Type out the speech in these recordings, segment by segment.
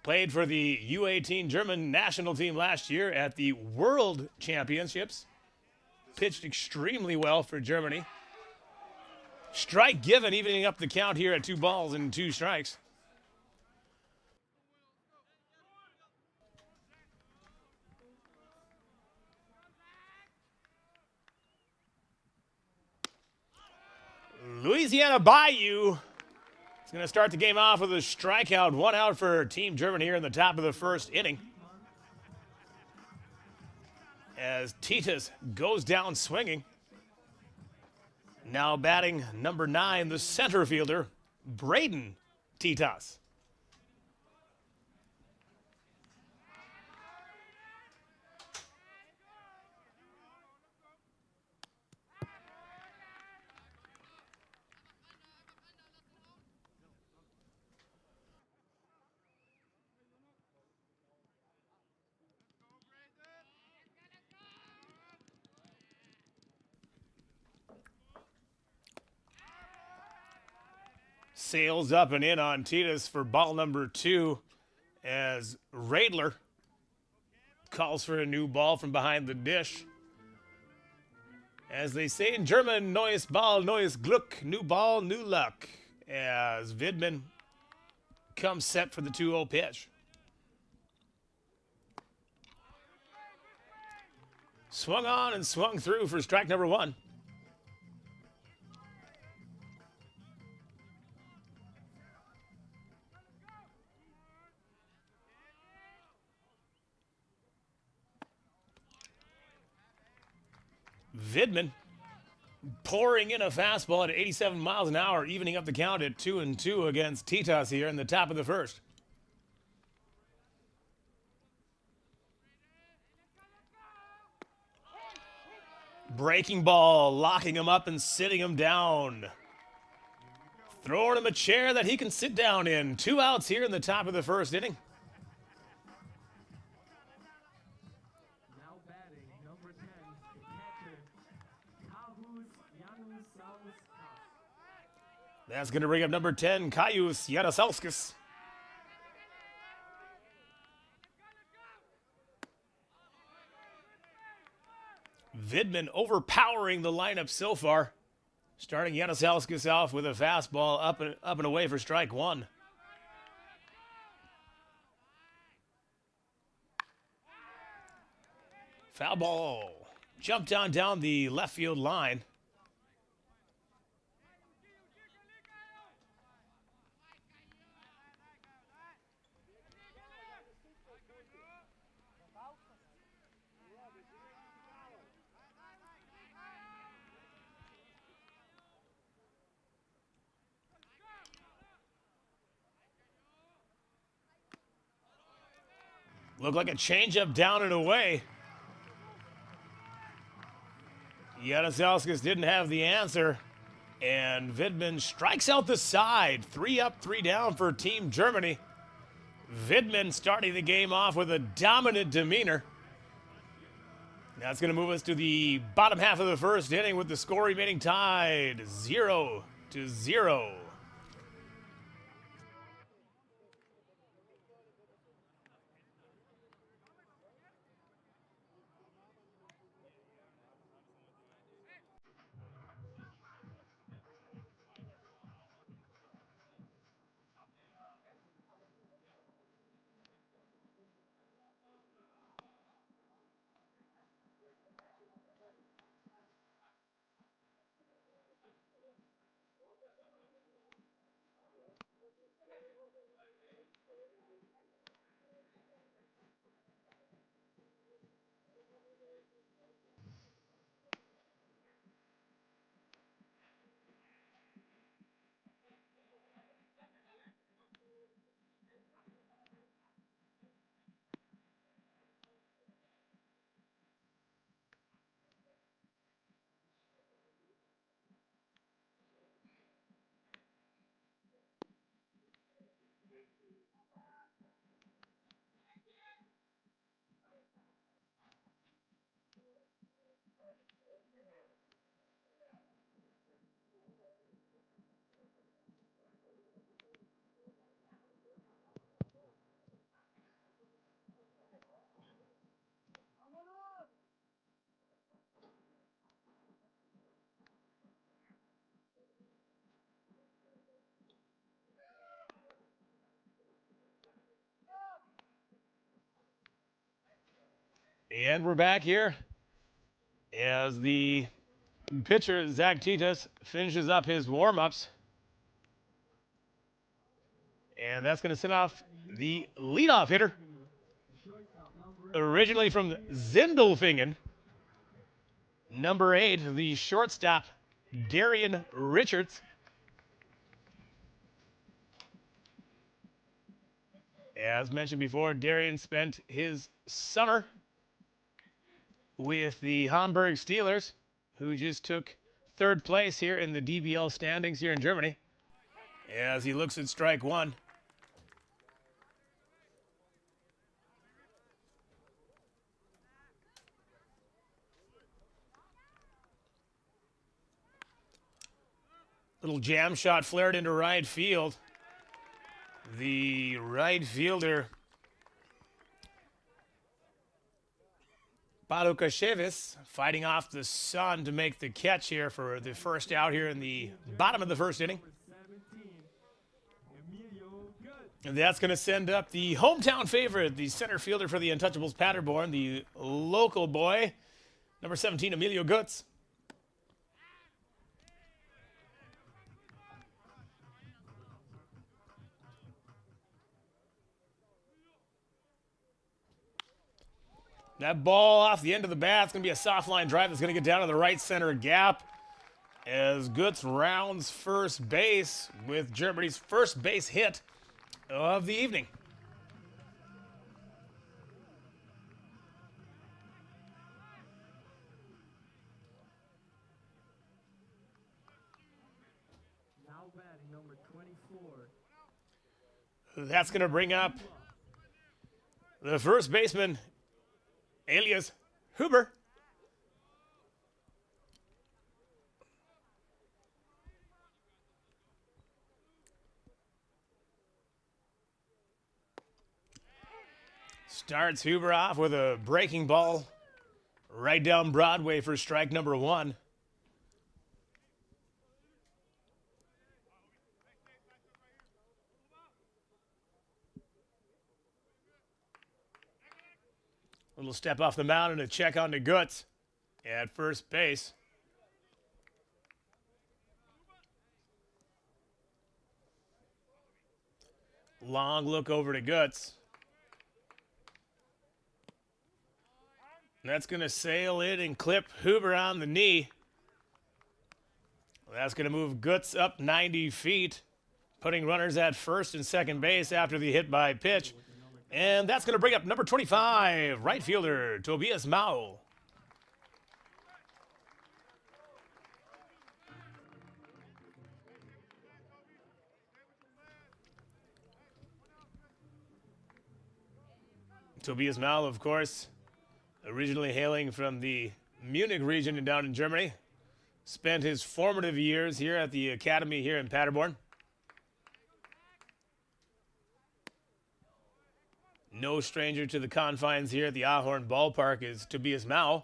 Played for the U-18 German national team last year at the World Championships. Pitched extremely well for Germany. Strike given, evening up the count here at 2 balls and 2 strikes. Louisiana Bayou is going to start the game off with a strikeout. 1 out for Team Germany here in the top of the first inning. As Titus goes down swinging. Now batting number 9, the center fielder, Braden Titas. Sails up and in on Titus for ball number 2 as Radler calls for a new ball from behind the dish. As they say in German, neues Ball, neues Glück, new ball, new luck. As Vidman comes set for the 2-0 pitch. Swung on and swung through for strike number 1. Vidman pouring in a fastball at 87 miles an hour, evening up the count at 2-2 against Titas here in the top of the first. Breaking ball, locking him up and sitting him down. Throwing him a chair that he can sit down in. 2 outs here in the top of the first inning. That's going to bring up number 10, Kaius Yadasauskas. Vidman overpowering the lineup so far. Starting Yadasauskas off with a fastball up and away for strike 1. Foul ball. Jumped down the left field line. Looked like a changeup down and away. Yadasauskas didn't have the answer. And Vidman strikes out the side. 3 up, 3 down for Team Germany. Vidman starting the game off with a dominant demeanor. That's going to move us to the bottom half of the first inning with the score remaining tied 0-0. And we're back here as the pitcher, Zach Titus, finishes up his warm-ups. And that's going to send off the leadoff hitter, originally from Zindelfingen. Number 8, the shortstop, Darian Richards. As mentioned before, Darian spent his summer with the Hamburg Steelers, who just took third place here in the DBL standings here in Germany. As he looks at strike one. Little jam shot flared into right field. The right fielder, Balukashevich, fighting off the sun to make the catch here for the first out here in the bottom of the first inning. And that's going to send up the hometown favorite, the center fielder for the Untouchables Paderborn, the local boy, number 17, Emilio Gutz. That ball off the end of the bat, it's going to be a soft line drive that's going to get down to the right center gap as Gutz rounds first base with Germany's first base hit of the evening. Now batting number 24. That's going to bring up the first baseman, Elias Huber. Starts Huber off with a breaking ball right down Broadway for strike number one. Little step off the mound and a check on to Gutz at first base. Long look over to Gutz. That's going to sail in and clip Huber on the knee. That's going to move Gutz up 90 feet, putting runners at first and second base after the hit by pitch. And that's going to bring up number 25, right fielder, Tobias Mao. Tobias Mao, of course, originally hailing from the Munich region and down in Germany, spent his formative years here at the academy here in Paderborn. No stranger to the confines here at the Ahorn Ballpark is Tobias Mao,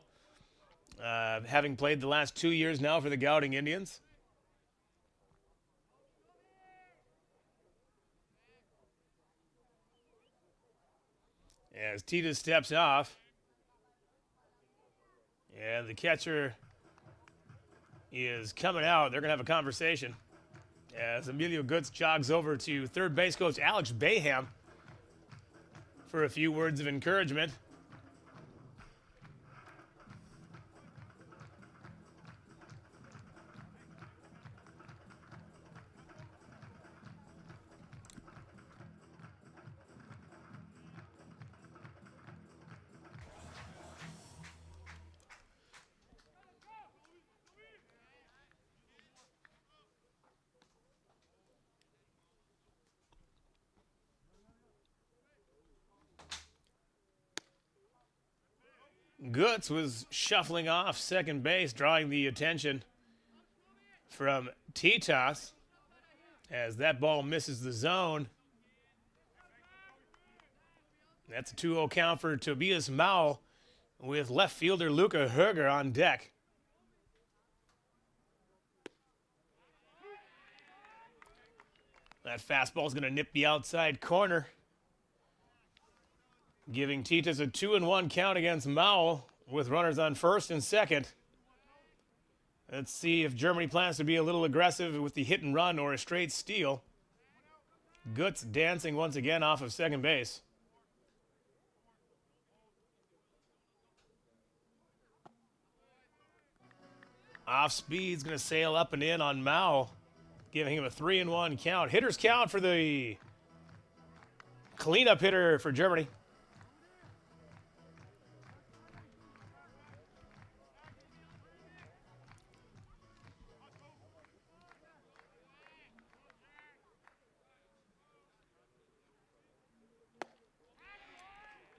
having played the last 2 years now for the Gauting Indians. As Titus steps off, and the catcher is coming out, they're going to have a conversation as Emilio Gutz jogs over to third base coach Alex Bayham for a few words of encouragement. Gutz was shuffling off second base, drawing the attention from Titas as that ball misses the zone. That's a 2-0 count for Tobias Mao with left fielder Luca Herger on deck. That fastball is going to nip the outside corner. giving Titus a 2-1 count against Mao with runners on first and second. Let's see if Germany plans to be a little aggressive with the hit and run or a straight steal. Gutz dancing once again off of second base. Off speed's going to sail up and in on Mao, giving him a 3-1 count. Hitters count for the cleanup hitter for Germany.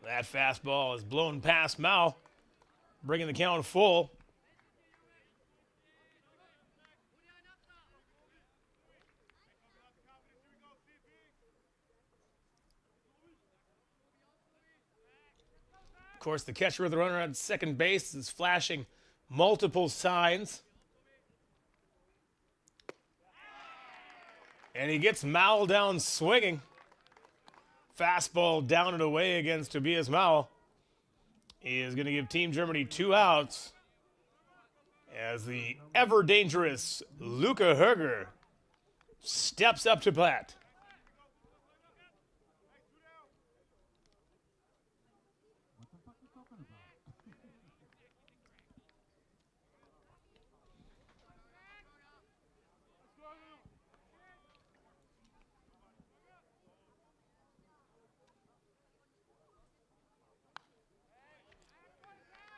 That fastball is blown past Mao, bringing the count full. Of course, the catcher with the runner on second base is flashing multiple signs. And he gets Mao down swinging. Fastball down and away against Tobias Mao. He is going to give Team Germany 2 outs as the ever-dangerous Luca Herger steps up to bat.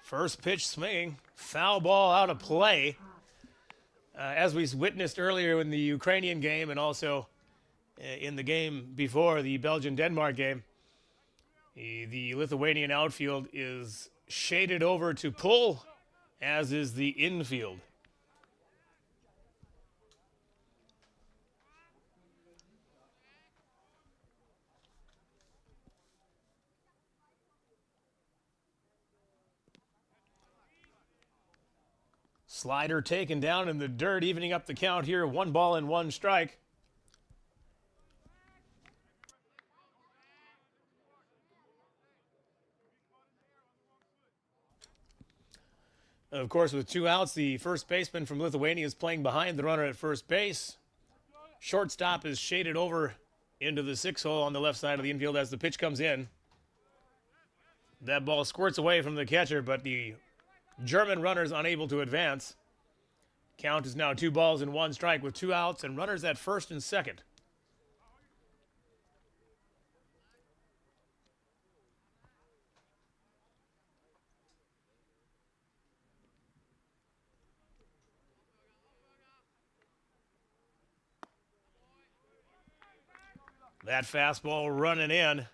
First pitch swinging, foul ball out of play. As we witnessed earlier in the Ukrainian game and also in the game before the Belgian-Denmark game, the Lithuanian outfield is shaded over to pull, as is the infield. Slider taken down in the dirt, evening up the count here. 1 ball and 1 strike. Of course, with 2 outs, the first baseman from Lithuania is playing behind the runner at first base. Shortstop is shaded over into the 6 hole on the left side of the infield as the pitch comes in. That ball squirts away from the catcher, but the German runners unable to advance. Count is now 2 balls and 1 strike with 2 outs and runners at first and second. That fastball running in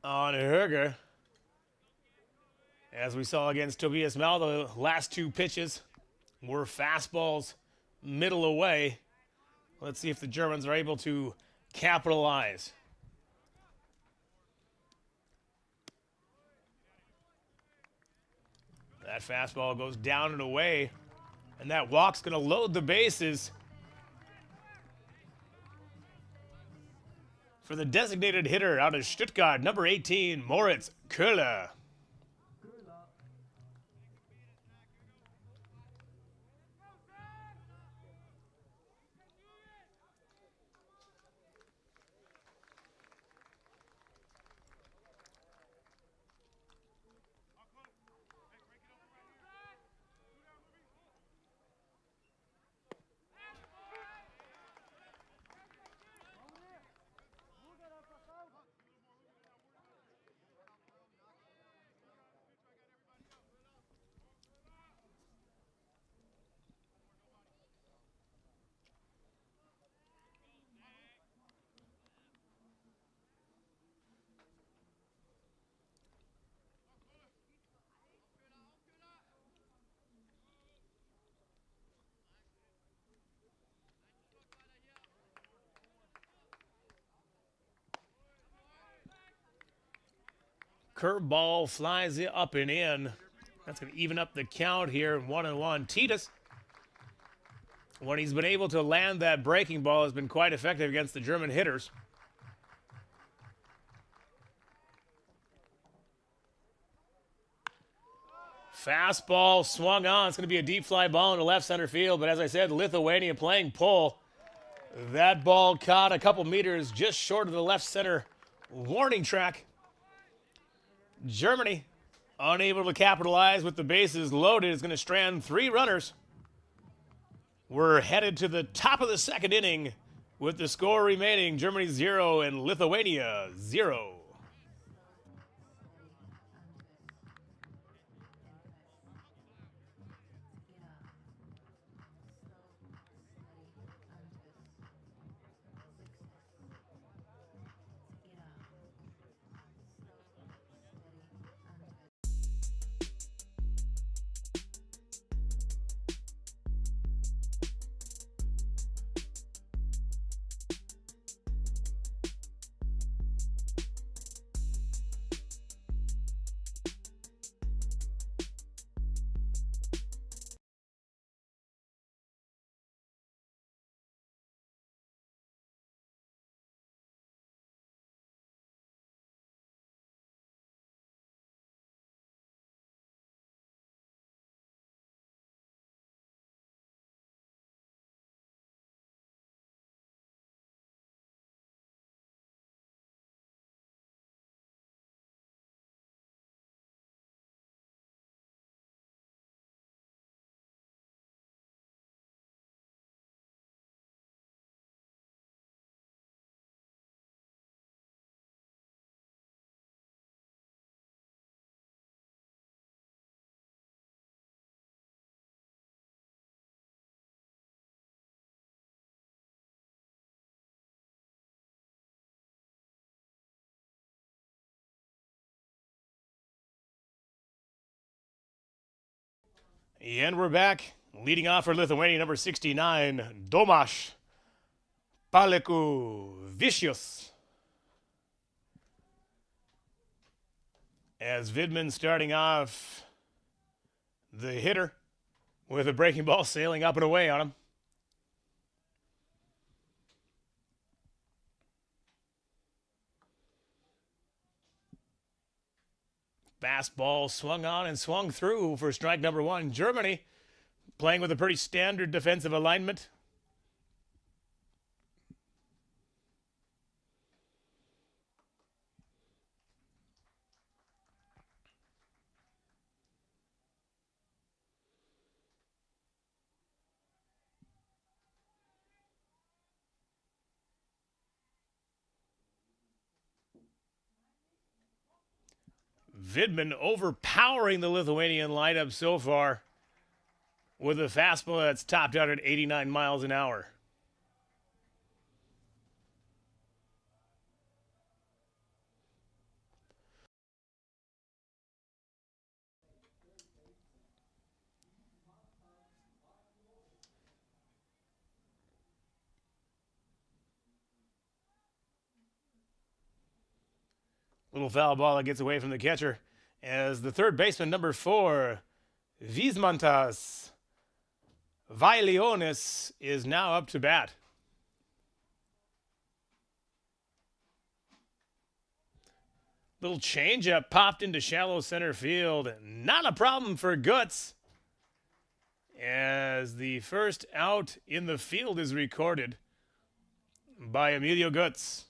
on Herger. As we saw against Tobias Mao, the last 2 pitches were fastballs middle away. Let's see if the Germans are able to capitalize. That fastball goes down and away, and that walk's going to load the bases for the designated hitter out of Stuttgart, number 18, Moritz Köhler. Curveball flies up and in. That's going to even up the count here, 1-1. Titus, when he's been able to land that breaking ball, has been quite effective against the German hitters. Fastball swung on. It's going to be a deep fly ball into left center field. But as I said, Lithuania playing pull. That ball caught a couple meters just short of the left center warning track. Germany, unable to capitalize with the bases loaded, is going to strand 3 runners. We're headed to the top of the second inning with the score remaining Germany 0 and Lithuania 0. And we're back. Leading off for Lithuania, number 69, Domaš Palekuvicius. As Vidman starting off the hitter with a breaking ball sailing up and away on him. Fastball swung on and swung through for strike number 1. Germany playing with a pretty standard defensive alignment. Vidman overpowering the Lithuanian lineup so far with a fastball that's topped out at 89 miles an hour. Little foul ball that gets away from the catcher as the third baseman, number 4, Vismantas Vailionis, is now up to bat. Little changeup popped into shallow center field. Not a problem for Guts as the first out in the field is recorded by Emilio Guts.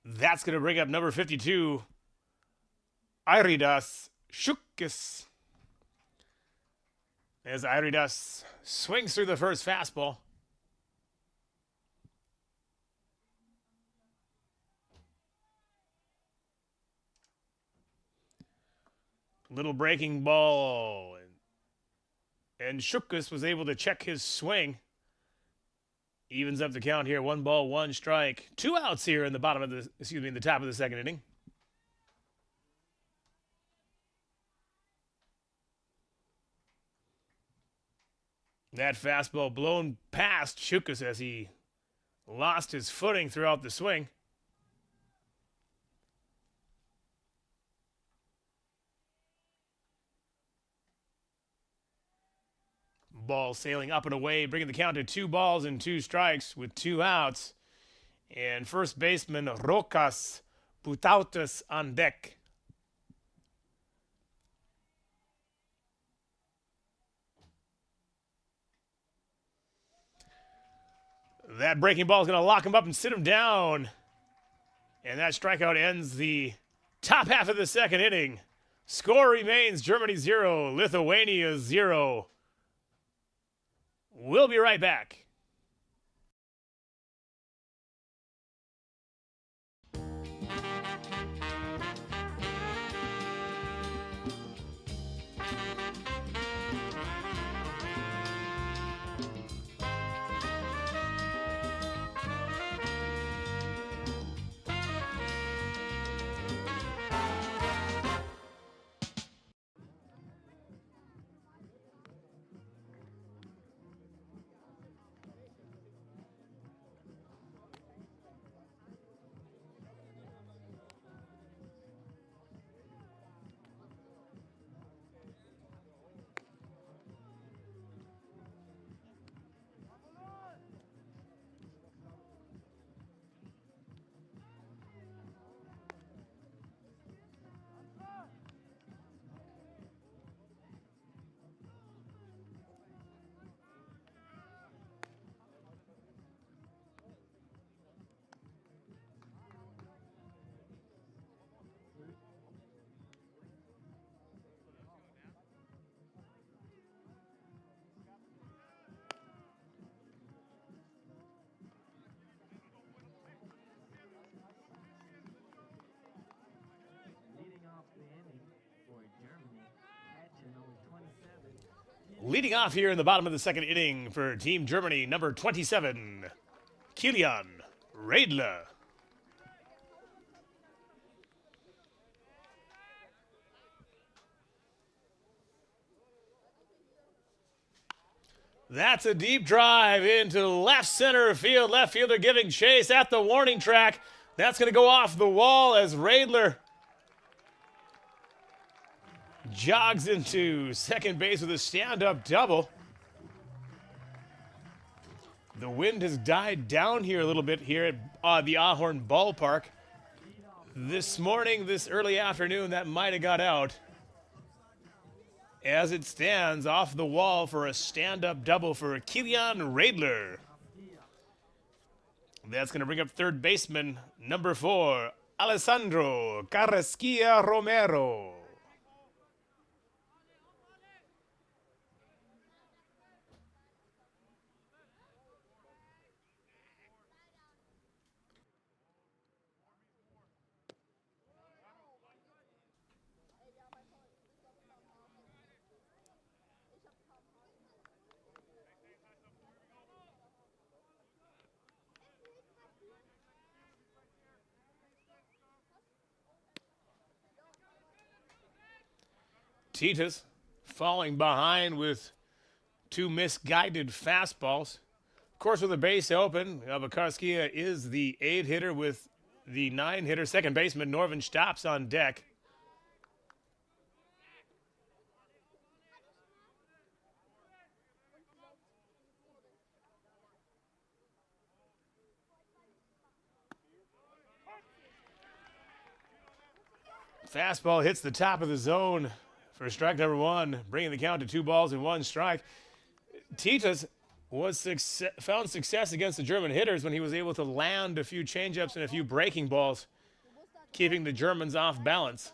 That's going to bring up number 52, Airidas Šukis. As Airidas swings through the first fastball. Little breaking ball. And Šukis was able to check his swing. Evens up the count here. 1 ball, 1 strike. 2 outs here in the in the top of the second inning. That fastball blown past Šukis as he lost his footing throughout the swing. Ball sailing up and away, bringing the count to 2 balls and 2 strikes with 2 outs. And first baseman Rokas Putautas on deck. That breaking ball is going to lock him up and sit him down. And that strikeout ends the top half of the second inning. Score remains Germany 0, Lithuania 0. We'll be right back. Leading off here in the bottom of the second inning for Team Germany, number 27, Kilian Raedler. That's a deep drive into left center field. Left fielder giving chase at the warning track. That's going to go off the wall as Raedler jogs into second base with a stand-up double. The wind has died down here a little bit here at the Ahorn Ballpark. This morning, this early afternoon, that might have got out. As it stands off the wall for a stand-up double for Kilian Raedler. That's going to bring up third baseman, number 4, Alessandro Carrasquilla Romero. Titus falling behind with 2 misguided fastballs. Of course, with the base open, Carrasquilla is the 8-hitter with the 9-hitter. Second baseman Norvin Stops on deck. Fastball hits the top of the zone for strike number 1, bringing the count to 2 balls and 1 strike. Titus found success against the German hitters when he was able to land a few changeups and a few breaking balls, keeping the Germans off balance.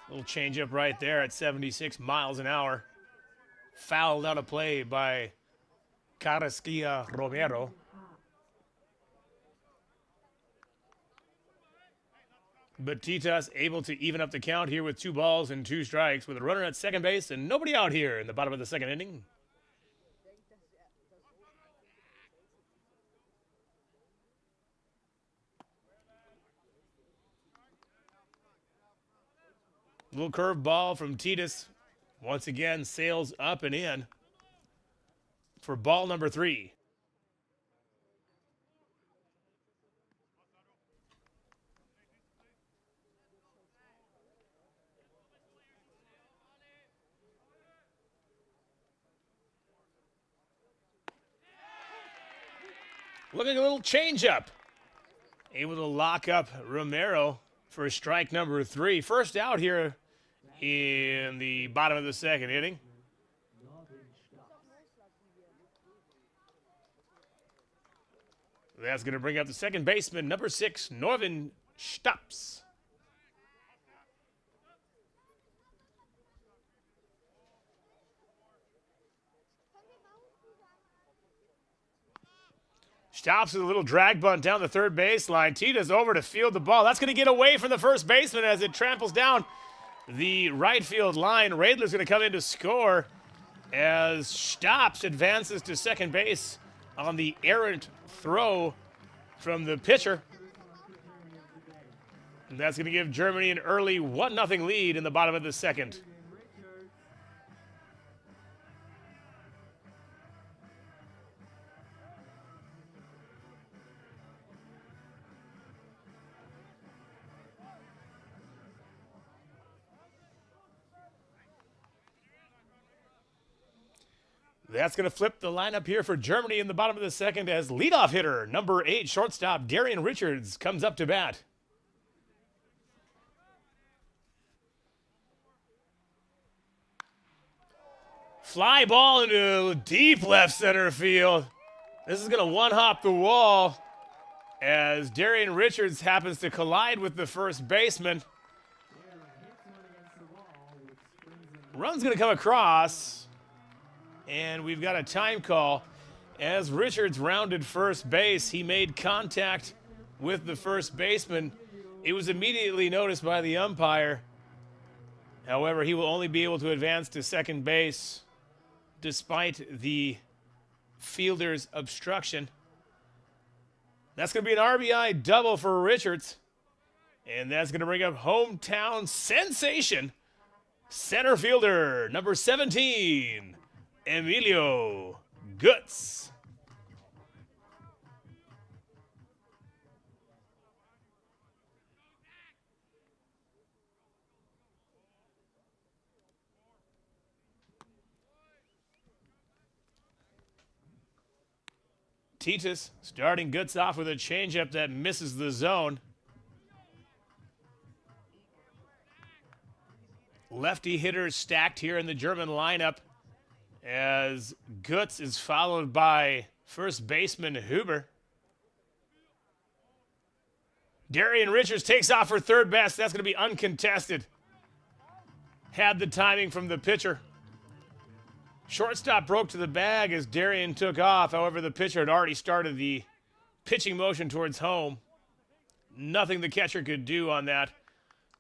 Little changeup right there at 76 miles an hour. Fouled out of play by Carrasquilla Romero. But Titas able to even up the count here with 2 balls and 2 strikes with a runner at second base and nobody out here in the bottom of the second inning. Little curve ball from Titus. Once again, sails up and in for ball number 3. Looking a little changeup. Able to lock up Romero for strike number 3. First out here in the bottom of the second inning. That's going to bring up the second baseman, number 6, Norvin Stops. Stops with a little drag bunt down the third baseline. Tita's over to field the ball. That's going to get away from the first baseman as it tramples down the right field line. Radler's going to come in to score as Stops advances to second base on the errant throw from the pitcher. And that's going to give Germany an early 1-0 lead in the bottom of the second. That's going to flip the lineup here for Germany in the bottom of the second as leadoff hitter, number 8, shortstop Darian Richards, comes up to bat. Fly ball into deep left center field. This is going to one-hop the wall as Darian Richards happens to collide with the first baseman. Run's going to come across. And we've got a time call. As Richards rounded first base, he made contact with the first baseman. It was immediately noticed by the umpire. However, he will only be able to advance to second base despite the fielder's obstruction. That's going to be an RBI double for Richards. And that's going to bring up hometown sensation, center fielder, number 17, Emilio Guts. Titus starting Guts off with a changeup that misses the zone. Lefty hitters stacked here in the German lineup as Guts is followed by first baseman Huber. Darian Richards takes off for third base. That's going to be uncontested. Had the timing from the pitcher. Shortstop broke to the bag as Darian took off. However, the pitcher had already started the pitching motion towards home. Nothing the catcher could do on that.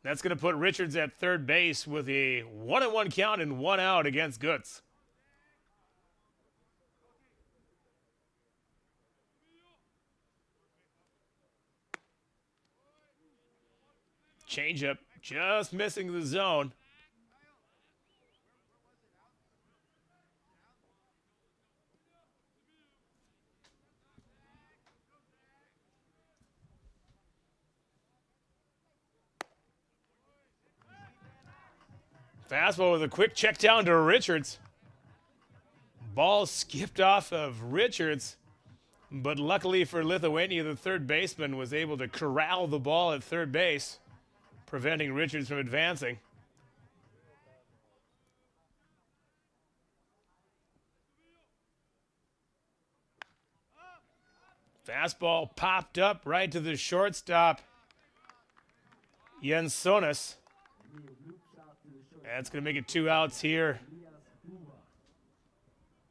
That's going to put Richards at third base with a 1-1 count and 1 out against Guts. Changeup just missing the zone. Fastball with a quick check down to Richards. Ball skipped off of Richards, but luckily for Lithuania, the third baseman was able to corral the ball at third base, preventing Richards from advancing. Fastball popped up right to the shortstop, Jensonis. That's going to make it 2 outs here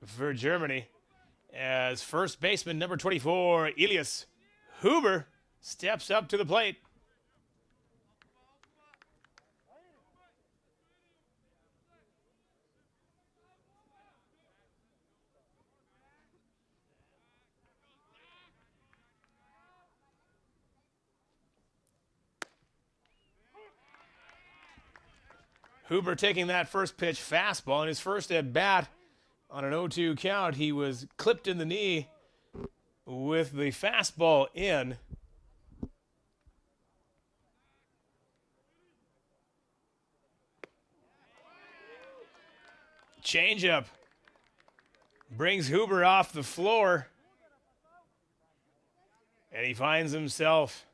for Germany as first baseman number 24, Elias Huber, steps up to the plate. Huber taking that first pitch fastball in his first at bat on an 0-2 count. He was clipped in the knee with the fastball in. Changeup brings Huber off the floor. And he finds himself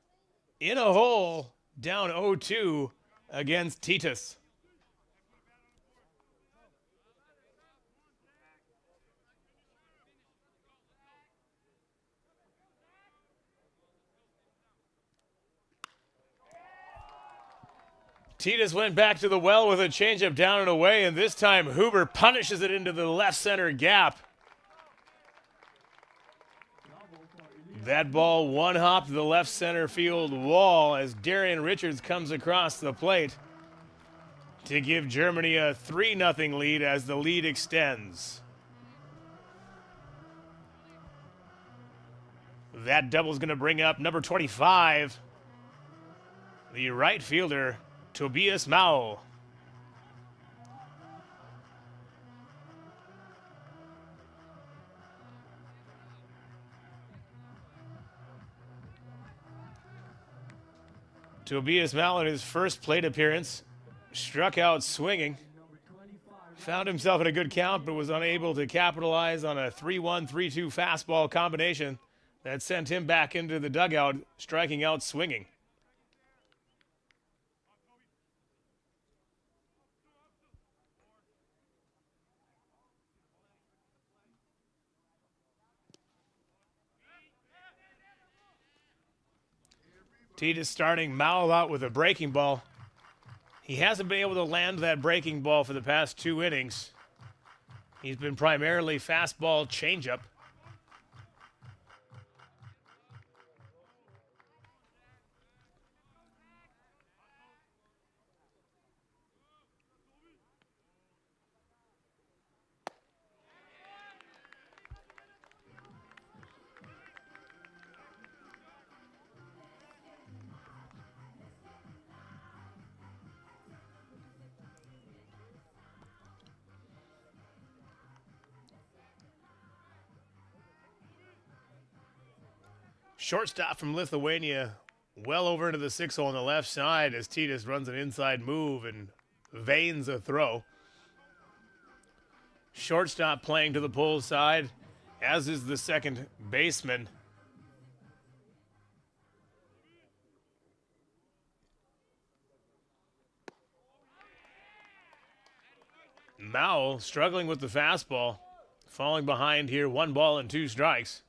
in a hole down 0-2 against Titus. Titus went back to the well with a changeup down and away, and this time Huber punishes it into the left center gap. That ball one-hopped the left center field wall as Darian Richards comes across the plate to give Germany a 3-0 lead as the lead extends. That double's going to bring up number 25, the right fielder, Tobias Mao. Tobias Mao in his first plate appearance struck out swinging. Found himself in a good count, but was unable to capitalize on a 3-1, 3-2 fastball combination that sent him back into the dugout, striking out swinging. Titus starting Mao out with a breaking ball. He hasn't been able to land that breaking ball for the past 2 innings. He's been primarily fastball changeup. Shortstop from Lithuania, well over into the 6-hole on the left side as Titus runs an inside move and veins a throw. Shortstop playing to the pull side, as is the second baseman. Mao struggling with the fastball, falling behind here, 1 ball and 2 strikes.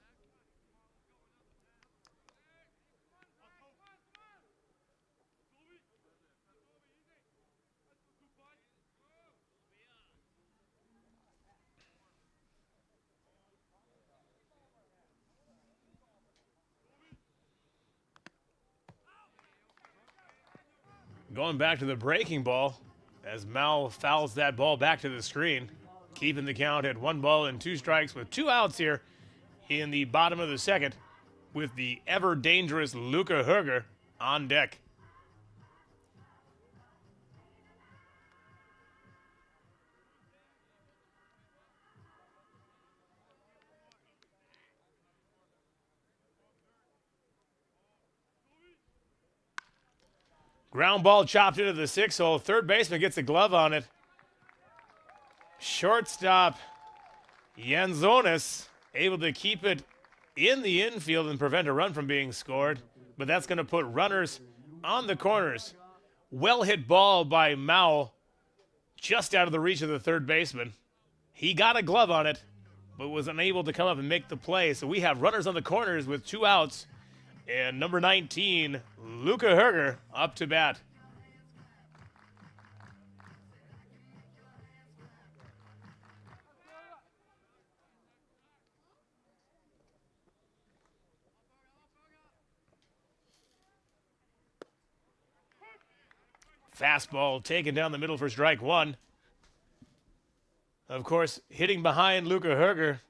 Going back to the breaking ball as Mao fouls that ball back to the screen, keeping the count at 1 ball and 2 strikes with 2 outs here in the bottom of the second with the ever dangerous Luca Herger on deck. Ground ball chopped into the 6-hole. Third baseman gets a glove on it. Shortstop Janzonis able to keep it in the infield and prevent a run from being scored. But that's going to put runners on the corners. Well hit ball by Mao, just out of the reach of the third baseman. He got a glove on it, but was unable to come up and make the play. So we have runners on the corners with 2 outs. And number 19, Luca Herger, up to bat. Fastball taken down the middle for strike 1. Of course, hitting behind Luca Herger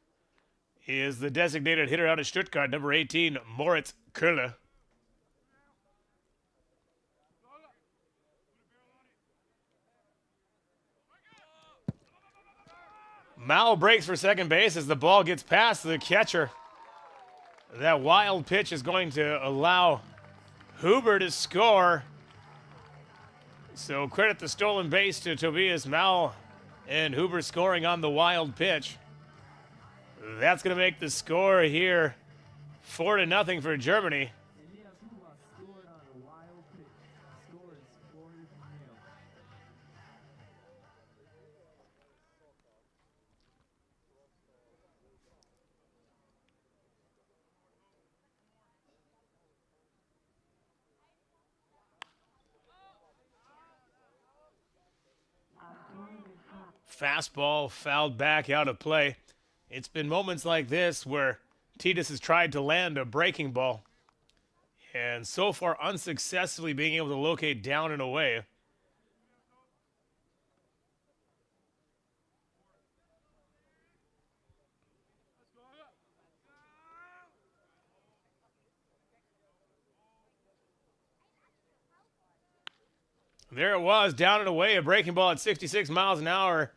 is the designated hitter out of Stuttgart, number 18, Moritz Köhler. Mao breaks for second base as the ball gets past the catcher. That wild pitch is going to allow Huber to score. So credit the stolen base to Tobias Mao and Huber scoring on the wild pitch. That's going to make the score here 4-0 for Germany. Elias Uva scored on a wild pitch. Score is 4-0. Fastball fouled back out of play. It's been moments like this where Titus has tried to land a breaking ball, and so far unsuccessfully being able to locate down and away. There it was, down and away, a breaking ball at 66 miles an hour.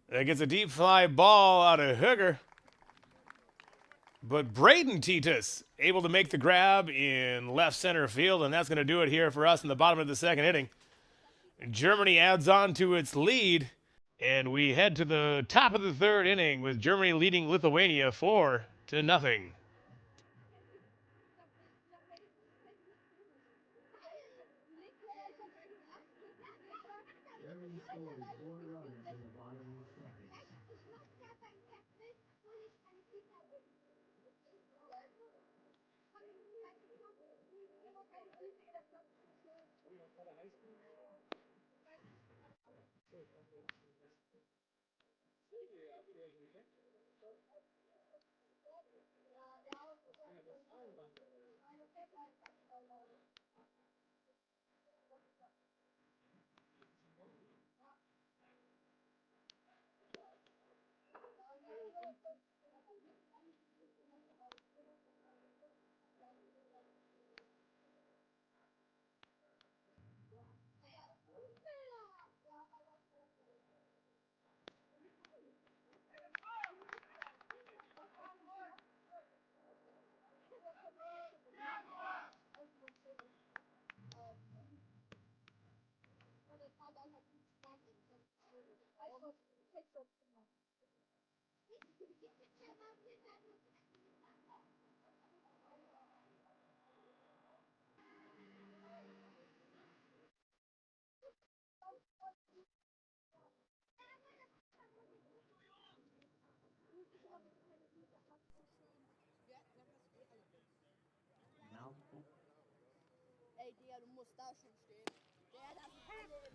That gets a deep fly ball out of Hooger. But Braden Titus able to make the grab in left center field, and that's going to do it here for us in the bottom of the second inning. Germany adds on to its lead, and we head to the top of the third inning with Germany leading Lithuania 4-0. Germany scored 4 runs in the bottom of the second.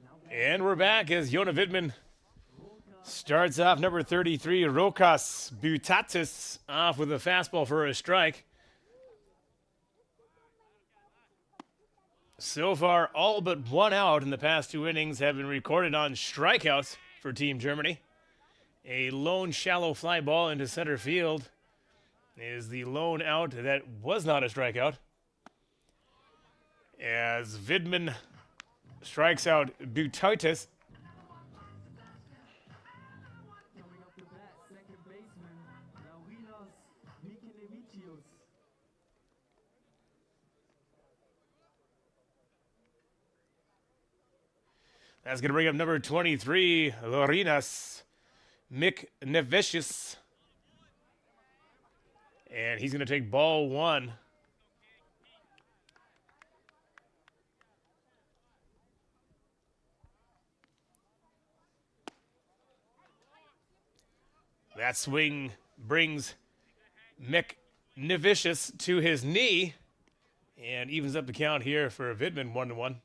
Now, And we're back as Jona Vidman starts off number 33, Rokas Butatis, off with a fastball for a strike. So far, all but one out in the past two innings have been recorded on strikeouts for Team Germany. A lone shallow fly ball into center field is the lone out that was not a strikeout. As Vidman strikes out Butatis. coming up to bat, second baseman, Laulinas Mikinevičius. That's going to bring up number 23, Lorinas Miknevicius. And he's going to take ball one. That swing brings Miknevicius to his knee and evens up the count here for Vidman 1-1.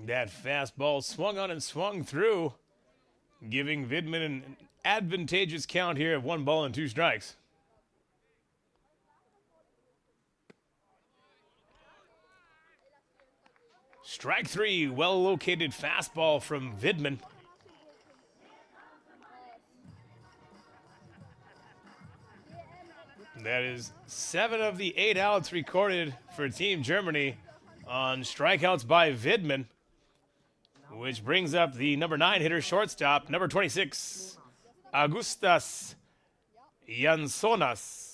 That fastball swung on and swung through, giving Vidman an advantageous count here of 1-2 strikes. Strike three, well-located fastball from Vidman. That is 7 of the 8 outs recorded for Team Germany on strikeouts by Vidman, which brings up the number 9 hitter, shortstop, number 26, Augustas Jansonas.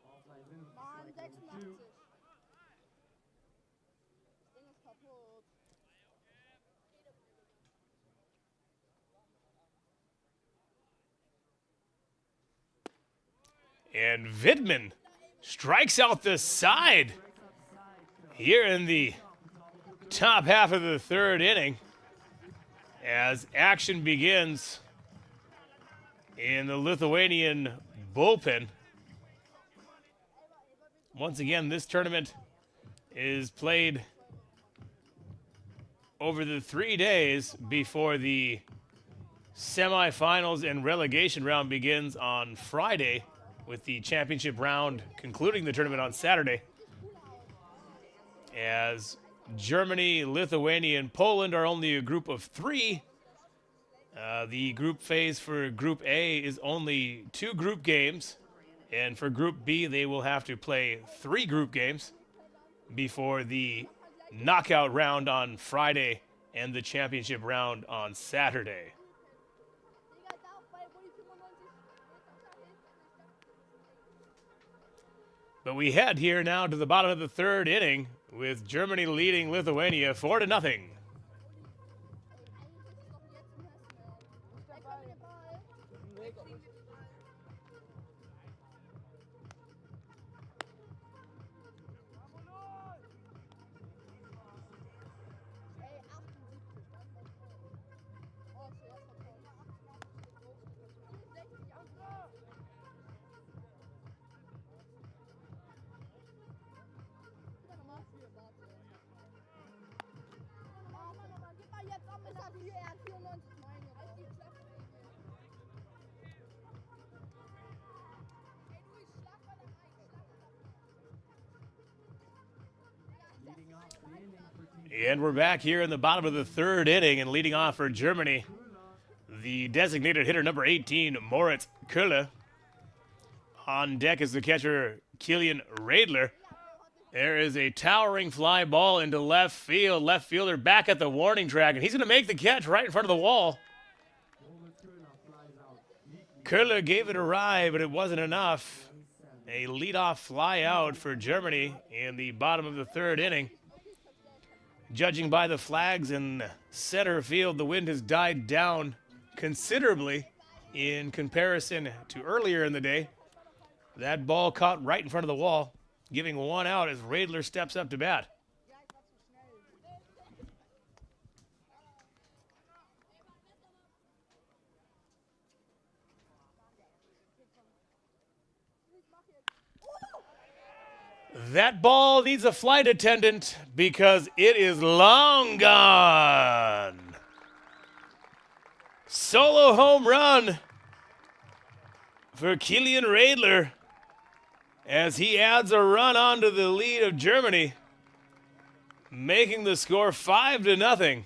Offside in. Mann, Strike number 86. two. Das Ding ist kaputt. And Vidman strikes out the side here in the top half of the third inning as action begins in the Lithuanian bullpen. Once again, this tournament is played over the 3 days before the semifinals and relegation round begins on Friday, with the championship round concluding the tournament on Saturday. As Germany, Lithuania, and Poland are only a group of 3. The group phase for Group A is only 2 group games, and for Group B, they will have to play 3 group games before the knockout round on Friday and the championship round on Saturday. Digga, da bei Bulli 95. But we head here now to the bottom of the third inning with Germany leading Lithuania 4-0. Leading off the inning for Team And we're back here in the bottom of the third inning, and leading off for Germany, the designated hitter number 18, Moritz Köhler. On deck is the catcher, Kilian Radler. There is a towering fly ball into left field. Left fielder back at the warning track, and he's going to make the catch right in front of the wall. flies out. Köhler gave it a ride, but it wasn't enough. A leadoff fly out for Germany in the bottom of the third inning. Judging by the flags in center field, the wind has died down considerably in comparison to earlier in the day. That ball caught right in front of the wall, giving one out as Radler steps up to bat. That ball needs a flight attendant because it is long gone. Solo home run for Kilian Radler as he adds a run onto the lead of Germany, making the score 5-0.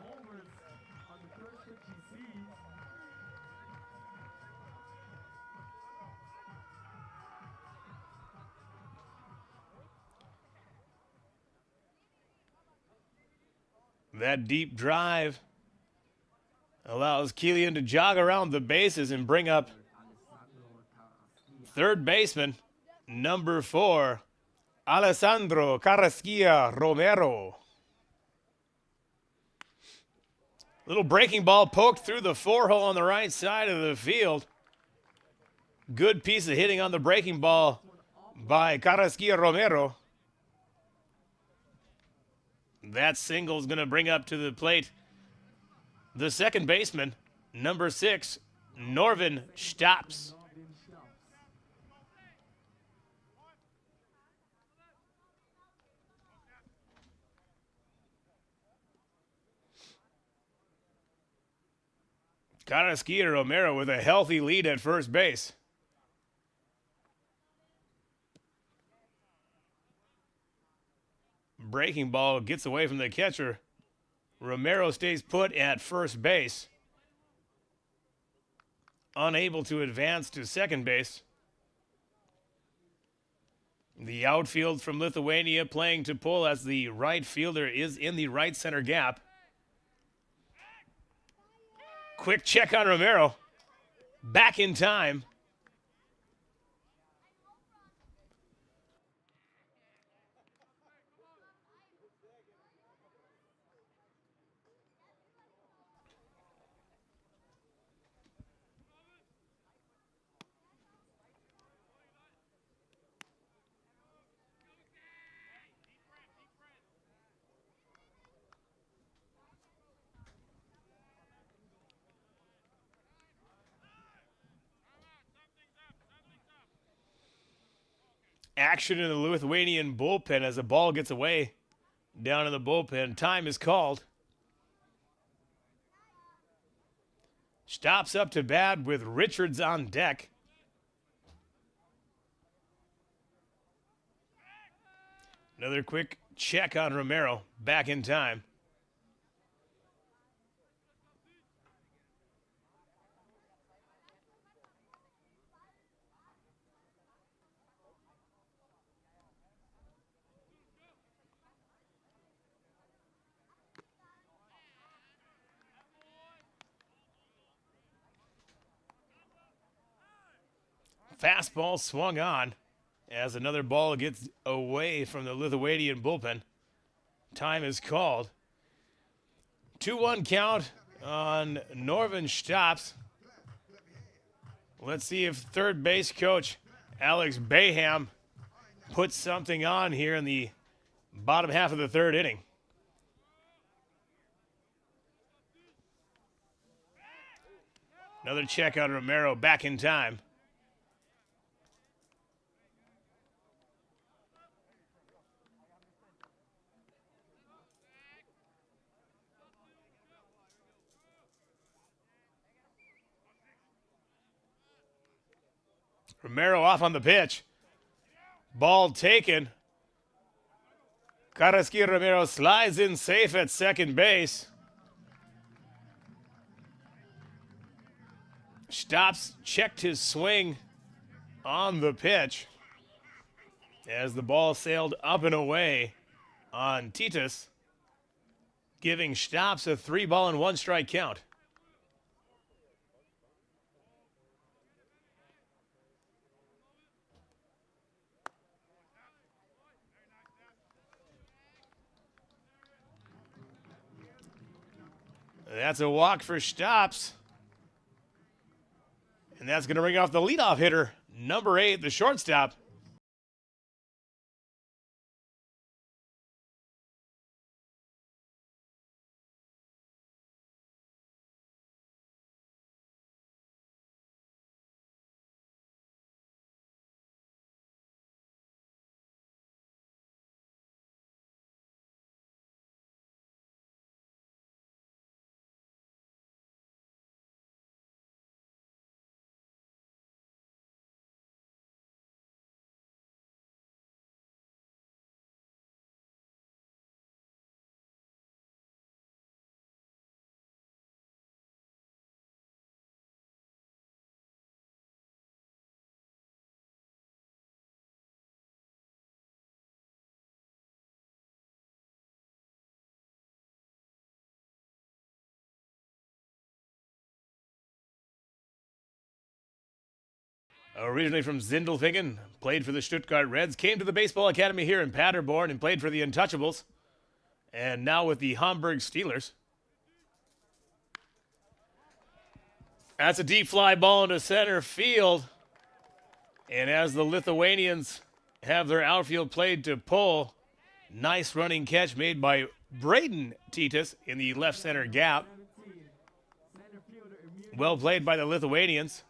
Homers on the first pitch he sees. That deep drive allows Kilian to jog around the bases and bring up third baseman, number 4, Alessandro Carrasquilla Romero. Little breaking ball poked through the 4-hole on the right side of the field. Good piece of hitting on the breaking ball by Carrasquilla Romero. That single is going to bring up to the plate the second baseman, number 6, Norvin Staps. Carrasquilla Romero with a healthy lead at first base. breaking ball gets away from the catcher. Romero stays put at first base, unable to advance to second base. The outfield from Lithuania playing to pull as the right fielder is in the right center gap. Quick check on Romero. Back in time. Action in the Lithuanian bullpen as the ball gets away down in the bullpen. Time is called. Stops up to bat with Richards on deck. Another quick check on Romero. Back in time. Fastball swung on as another ball gets away from the Lithuanian bullpen. Time is called. 2-1 count on Norvin Stops. Let's see if third base coach Alex Bayham puts something on here in the bottom half of the third inning. Another check on Romero. Back in time. Romero off on the pitch. Ball taken. Karaski Romero slides in safe at second base. Stops, checked his swing on the pitch as the ball sailed up and away on Titus, giving Stops a 3-ball and 1-strike count. That's a walk for Stops. And that's going to ring off the leadoff hitter, number 8, the shortstop. Originally from Zindelfingen, played for the Stuttgart Reds, came to the baseball academy here in Paderborn and played for the Untouchables, and now with the Hamburg Steelers. That's a deep fly ball into center field. And as the Lithuanians have their outfield played to pull, nice running catch made by Braden Titus in the left center gap. Well played by the Lithuanians.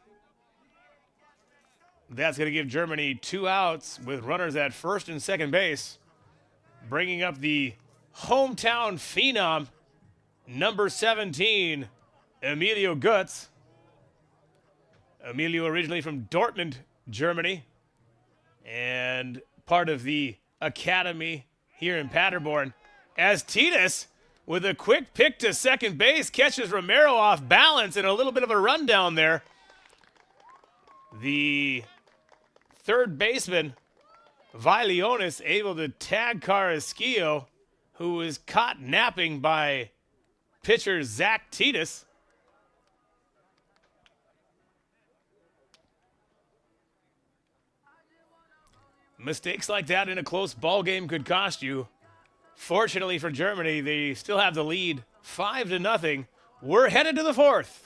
That's going to give Germany 2 outs with runners at first and second base, bringing up the hometown phenom, number 17, Emilio Gutz. Emilio originally from Dortmund, Germany, and part of the academy here in Paderborn, as Titus, with a quick pick to second base, catches Romero off balance and a little bit of a rundown there. The third baseman, Vileonis, able to tag Carrasquillo, who was caught napping by pitcher Zach Titus. Mistakes like that in a close ball game could cost you. Fortunately for Germany, they still have the lead 5-0. We're headed to the fourth.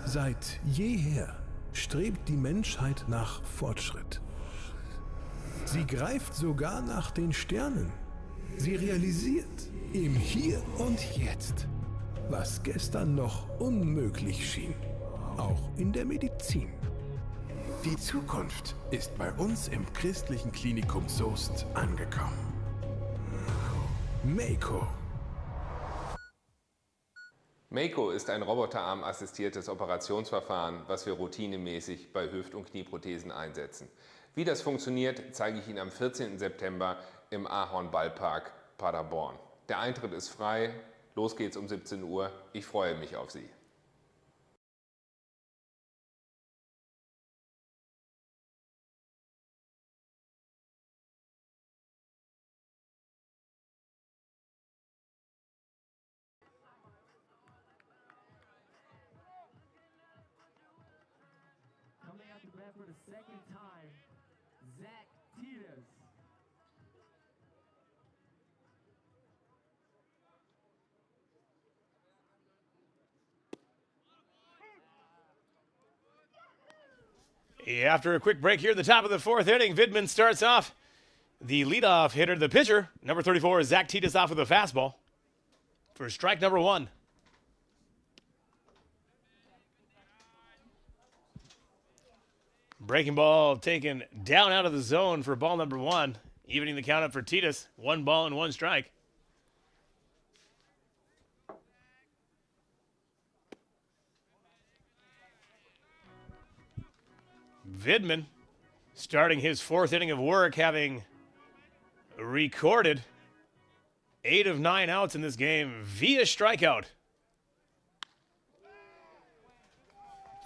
Seit jeher strebt die Menschheit nach Fortschritt. Sie greift sogar nach den Sternen. Sie realisiert im Hier und Jetzt, was gestern noch unmöglich schien, auch in der Medizin. Die Zukunft ist bei uns im christlichen Klinikum Soest angekommen. Mako. Mako ist ein roboterarm-assistiertes Operationsverfahren, was wir routinemäßig bei Hüft- und Knieprothesen einsetzen. Wie das funktioniert, zeige ich Ihnen am 14. September im Ahorn-Ballpark Paderborn. Der Eintritt ist frei, los geht's um 17 Uhr. Ich freue mich auf Sie. Coming out to bat for the second time, Zach Titus. After a quick break here at the top of the fourth inning, Vidman starts off. The leadoff hitter, the pitcher, number 34, Zach Titus, off with a fastball for strike number one. Breaking ball taken down out of the zone for ball number one, evening the count up for Titus. 1 ball and 1 strike. Vidman starting his fourth inning of work, having recorded 8 of 9 outs in this game via strikeout.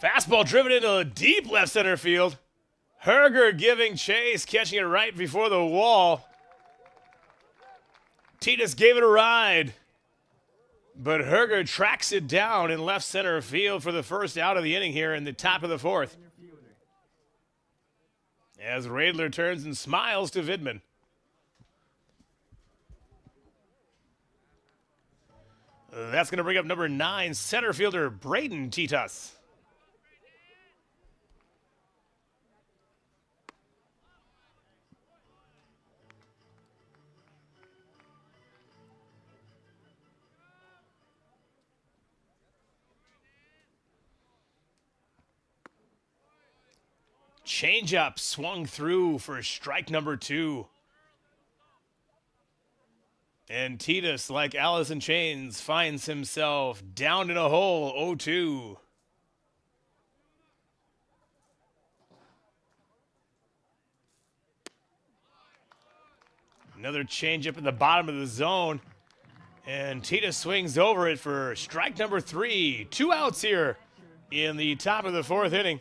Fastball driven into deep left center field. Herger giving chase, catching it right before the wall. Titus gave it a ride, but Herger tracks it down in left center field for the first out of the inning here in the top of the fourth. As Radler turns and smiles to Vidman. That's going to bring up number 9, center fielder Braden Titus. Changeup swung through for strike number 2. And Titus, like Alice in Chains, finds himself down in a hole, 0-2. Another changeup in the bottom of the zone. And Titus swings over it for strike number 3. 2 outs here in the top of the fourth inning.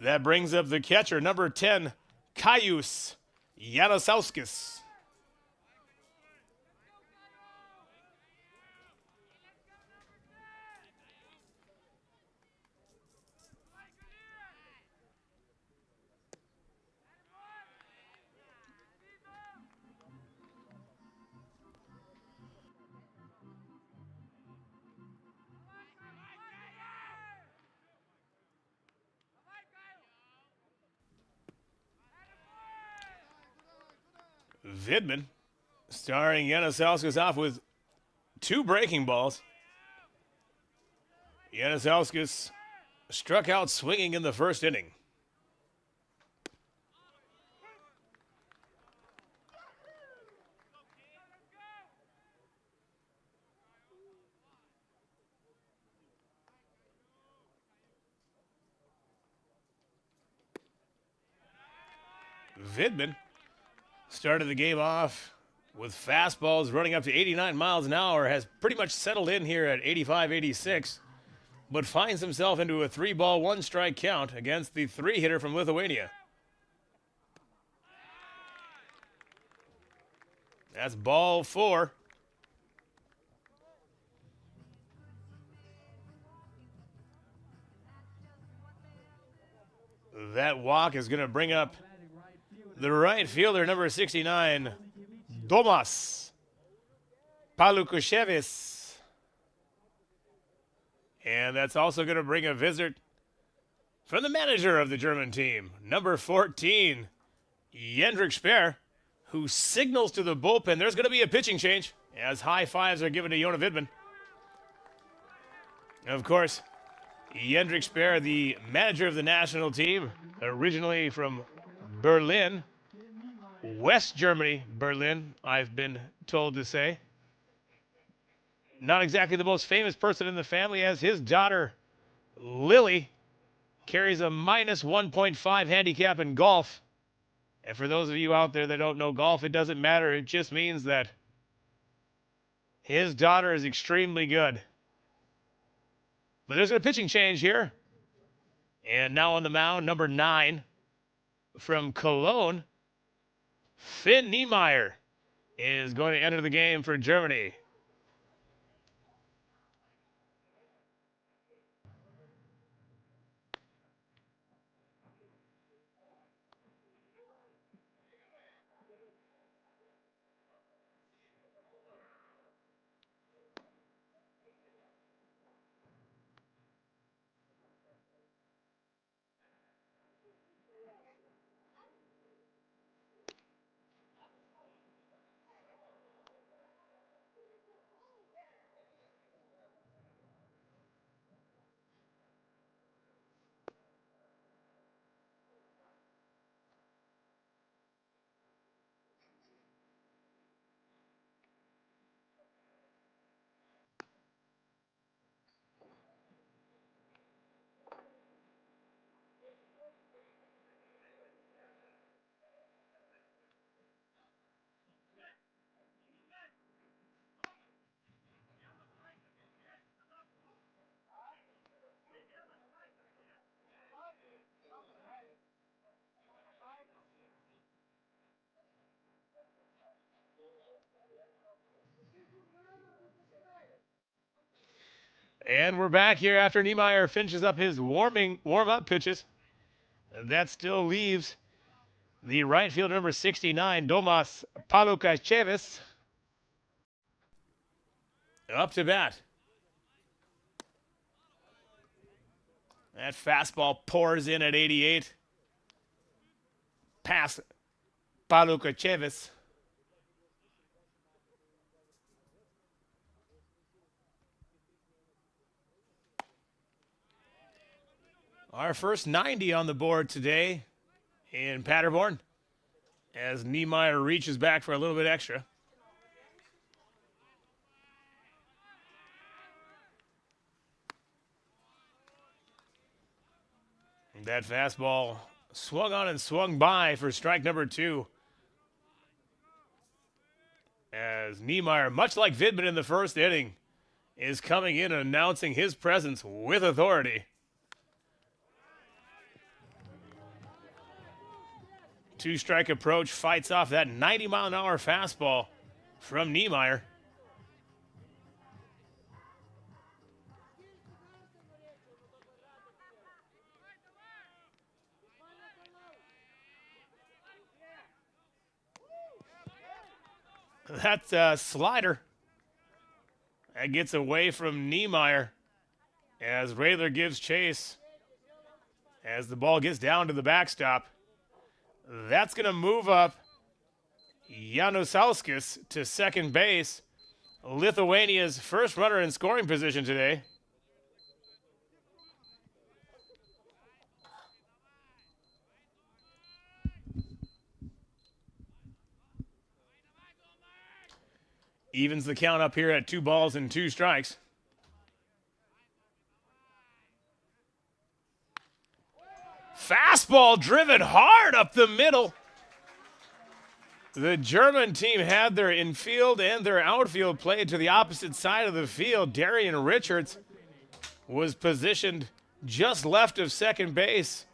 That brings up the catcher, number 10, Kaius Janosauskis. Vidman, starring Janosauskis, off with 2 breaking balls. Janosauskis struck out swinging in the first inning. Vidman started the game off with fastballs running up to 89 miles an hour, has pretty much settled in here at 85, 86, but finds himself into a 3-ball, 1-strike count against the 3-hitter from Lithuania. That's ball 4. That walk is going to bring up the right fielder, number 69, Tomas Palukushevich. And that's also going to bring a visit from the manager of the German team, number 14, Jendrik Speer, who signals to the bullpen there's going to be a pitching change as high fives are given to Jona Vidman. Of course, Jendrik Speer, the manager of the national team, originally from Berlin, West Germany, Berlin, I've been told to say. Not exactly the most famous person in the family, as his daughter, Lily, carries a minus 1.5 handicap in golf. And for those of you out there that don't know golf, it doesn't matter. It just means that his daughter is extremely good. But there's a pitching change here. And now on the mound, number 9 from Cologne, Finn Niemeyer is going to enter the game for Germany. And we're back here after Niemeyer finishes up his warm-up pitches. That still leaves the right fielder, number 69, Tomas Palukushevich, up to bat. That fastball pours in at 88. Past Palukushevich. Our first 90 on the board today in Paderborn as Niemeyer reaches back for a little bit extra. That fastball swung on and swung by for strike number 2. As Niemeyer, much like Vidman in the first inning, is coming in and announcing his presence with authority. 2-strike approach fights off that 90-mile-an-hour fastball from Niemeyer. That's a slider. That gets away from Niemeyer as Raylor gives chase as the ball gets down to the backstop. That's going to move up Janusauskas to second base, Lithuania's first runner in scoring position today. Evens the count up here at 2 balls and 2 strikes. Fastball driven hard up the middle. The German team had their infield and their outfield played to the opposite side of the field. Darian Richards was positioned just left of second base.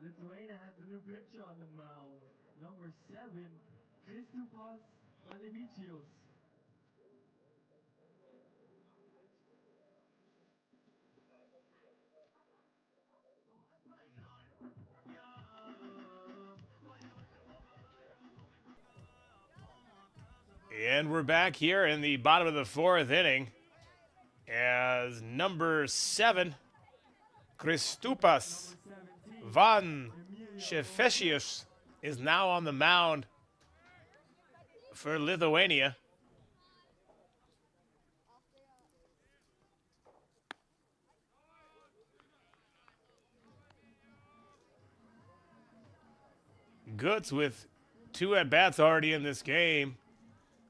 Lithuania has a new pitcher on the mound. Number 7, Christopas Malevičius. And we're back here in the bottom of the fourth inning as number 7, Kristupas Van Shefesius, is now on the mound for Lithuania. Goods with 2 at-bats already in this game,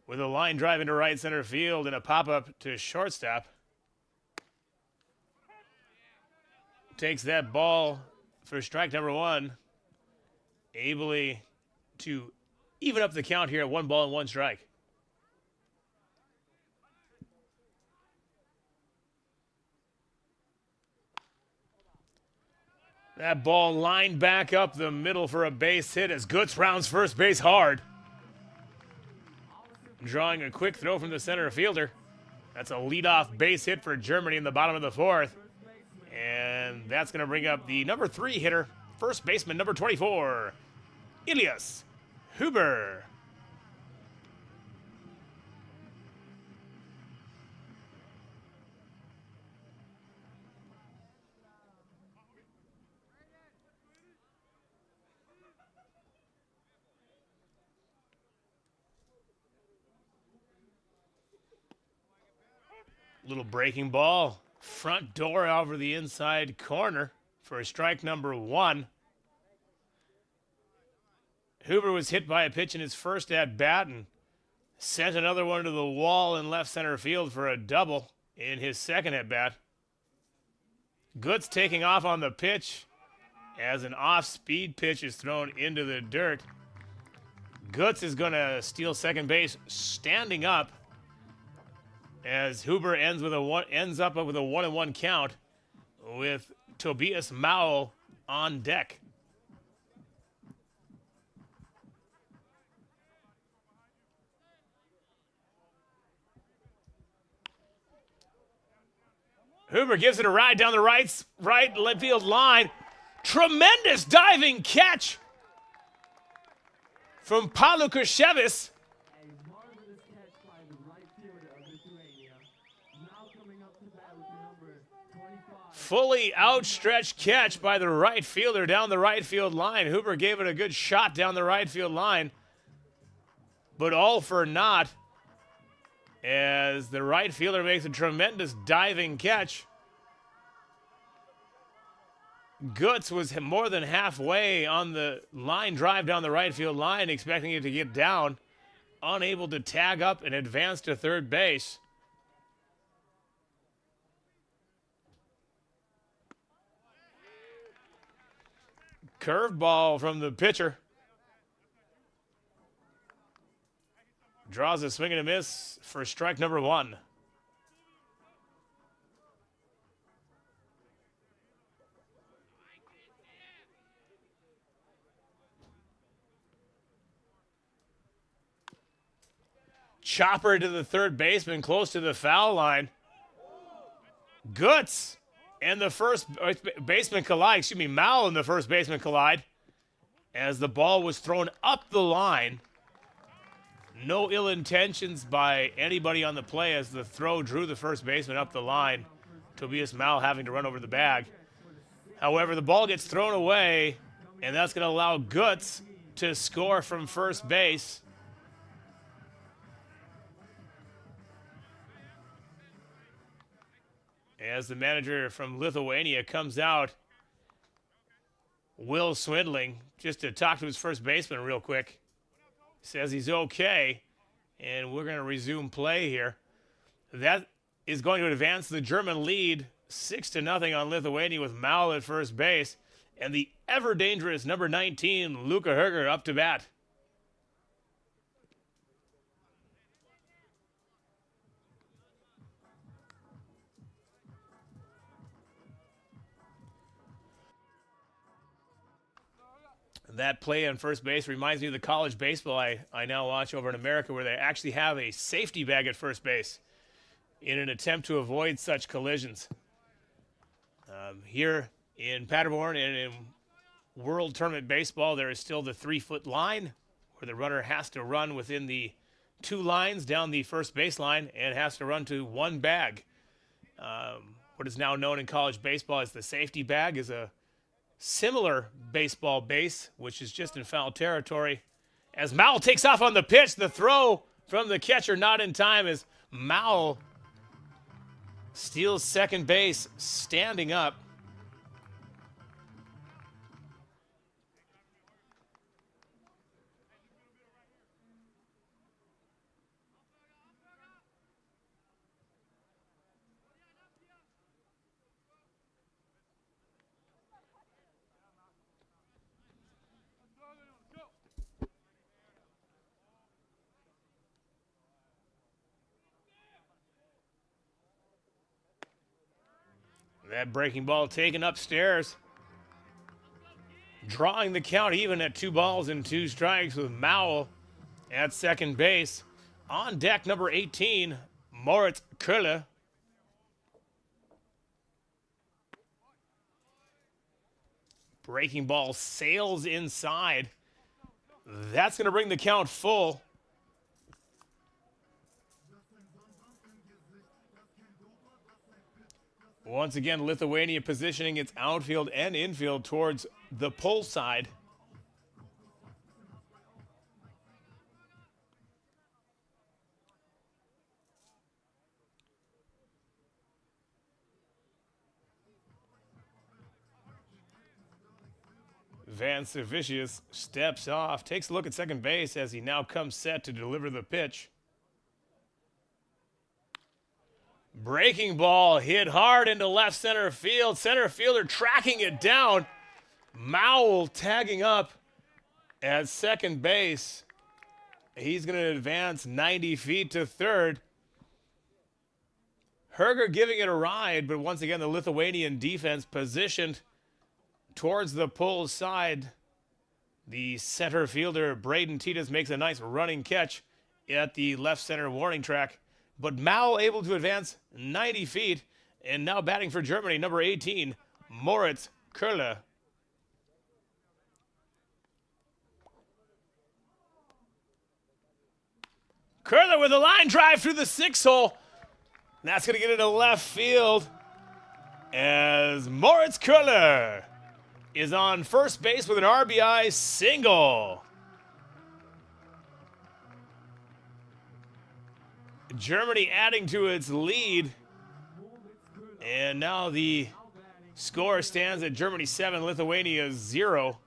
with a line drive into right center field and a pop-up to shortstop. Takes that ball for strike number 1, ably to even up the count here at 1 ball and 1 strike. That ball lined back up the middle for a base hit as Goods rounds first base hard. Drawing a quick throw from the center fielder. That's a leadoff base hit for Germany in the bottom of the fourth. And that's going to bring up the number 3 hitter, first baseman number 24, Elias Huber. Little breaking ball, front door over the inside corner for strike number 1. Huber was hit by a pitch in his first at-bat and sent another one to the wall in left center field for a double in his second at-bat. Goods taking off on the pitch as an off-speed pitch is thrown into the dirt. Goods is going to steal second base standing up as Huber ends up with a 1-1 count with Tobias Mao on deck. Huber gives it a ride down the right left field line. Tremendous diving catch from Paolo Kushevich. A marvelous catch by the right fielder of Lithuania. Now coming up to bat with the number 25. Fully outstretched catch by the right fielder down the right field line. Huber gave it a good shot down the right field line, but all for naught as the right fielder makes a tremendous diving catch. Goods was more than halfway on the line drive down the right field line, expecting it to get down, unable to tag up and advance to third base. Curveball from the pitcher. Draws a swing and a miss for strike number 1. Chopper to the third baseman, close to the foul line. Goods and the first baseman collide. Mao and the first baseman collide as the ball was thrown up the line. No ill intentions by anybody on the play as the throw drew the first baseman up the line. Tobias Mao having to run over the bag. However, the ball gets thrown away, and that's going to allow Goods to score from first base. As the manager from Lithuania comes out, Will Swindling, just to talk to his first baseman real quick. Says he's okay, and we're going to resume play here. That is going to advance the German lead 6-0 on Lithuania with Mao at first base, and the ever-dangerous number 19, Luca Herger, up to bat. That play on first base reminds me of the college baseball I now watch over in America, where they actually have a safety bag at first base in an attempt to avoid such collisions. Here in Paderborn and in World Tournament Baseball, there is still the 3-foot line where the runner has to run within the 2 lines down the first baseline and has to run to 1 bag. What is now known in college baseball as the safety bag is a similar baseball base, which is just in foul territory. As Mao takes off on the pitch, the throw from the catcher not in time as Mao steals second base, standing up. That breaking ball taken upstairs. Drawing the count even at 2 balls and 2 strikes with Mao at second base. On deck, number 18, Moritz Köhler. Breaking ball sails inside. That's going to bring the count full. Once again, Lithuania positioning its outfield and infield towards the pull side. Van Servicius steps off, takes a look at second base as he now comes set to deliver the pitch. Breaking ball hit hard into left center field. Center fielder tracking it down. Mao tagging up at second base. He's going to advance 90 feet to third. Herger giving it a ride, but once again, the Lithuanian defense positioned towards the pull side. The center fielder, Braden Titus, makes a nice running catch at the left center warning track. But Mao able to advance 90 feet And now batting for Germany, number 18, Moritz Köhler. Köhler with a line drive through the 6-hole. That's going to get into left field as Moritz Köhler is on first base with an RBI single. Germany adding to its lead. And now the score stands at Germany 7, Lithuania 0.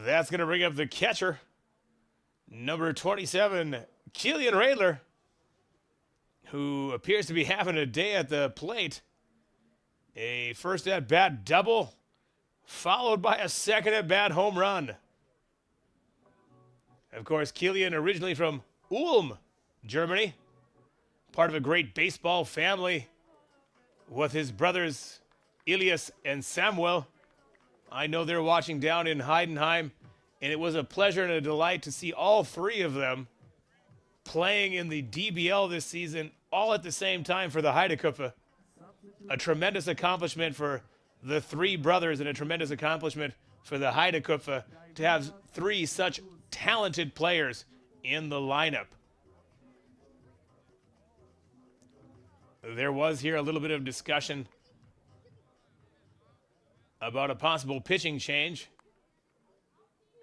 That's going to bring up the catcher, number 27, Kilian Radler, who appears to be having a day at the plate. A first at-bat double, followed by a second at-bat home run. Of course, Kilian originally from Ulm, Germany, part of a great baseball family with his brothers Elias and Samuel. I know they're watching down in Heidenheim, and it was a pleasure and a delight to see all three of them playing in the DBL this season, all at the same time for the Heidekuppe. A tremendous accomplishment for the three brothers and a tremendous accomplishment for the Heidekuppe to have three such talented players in the lineup. There was here a little bit of discussion about a possible pitching change.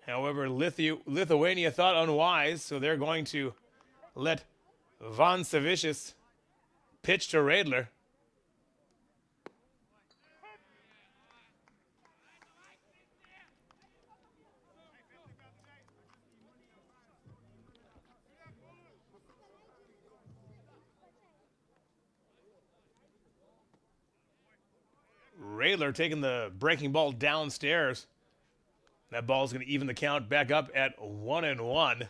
However, Lithuania thought unwise, so they're going to let Van Savicius pitch to Radler. Radler taking the breaking ball downstairs. That ball is going to even the count back up at 1-1.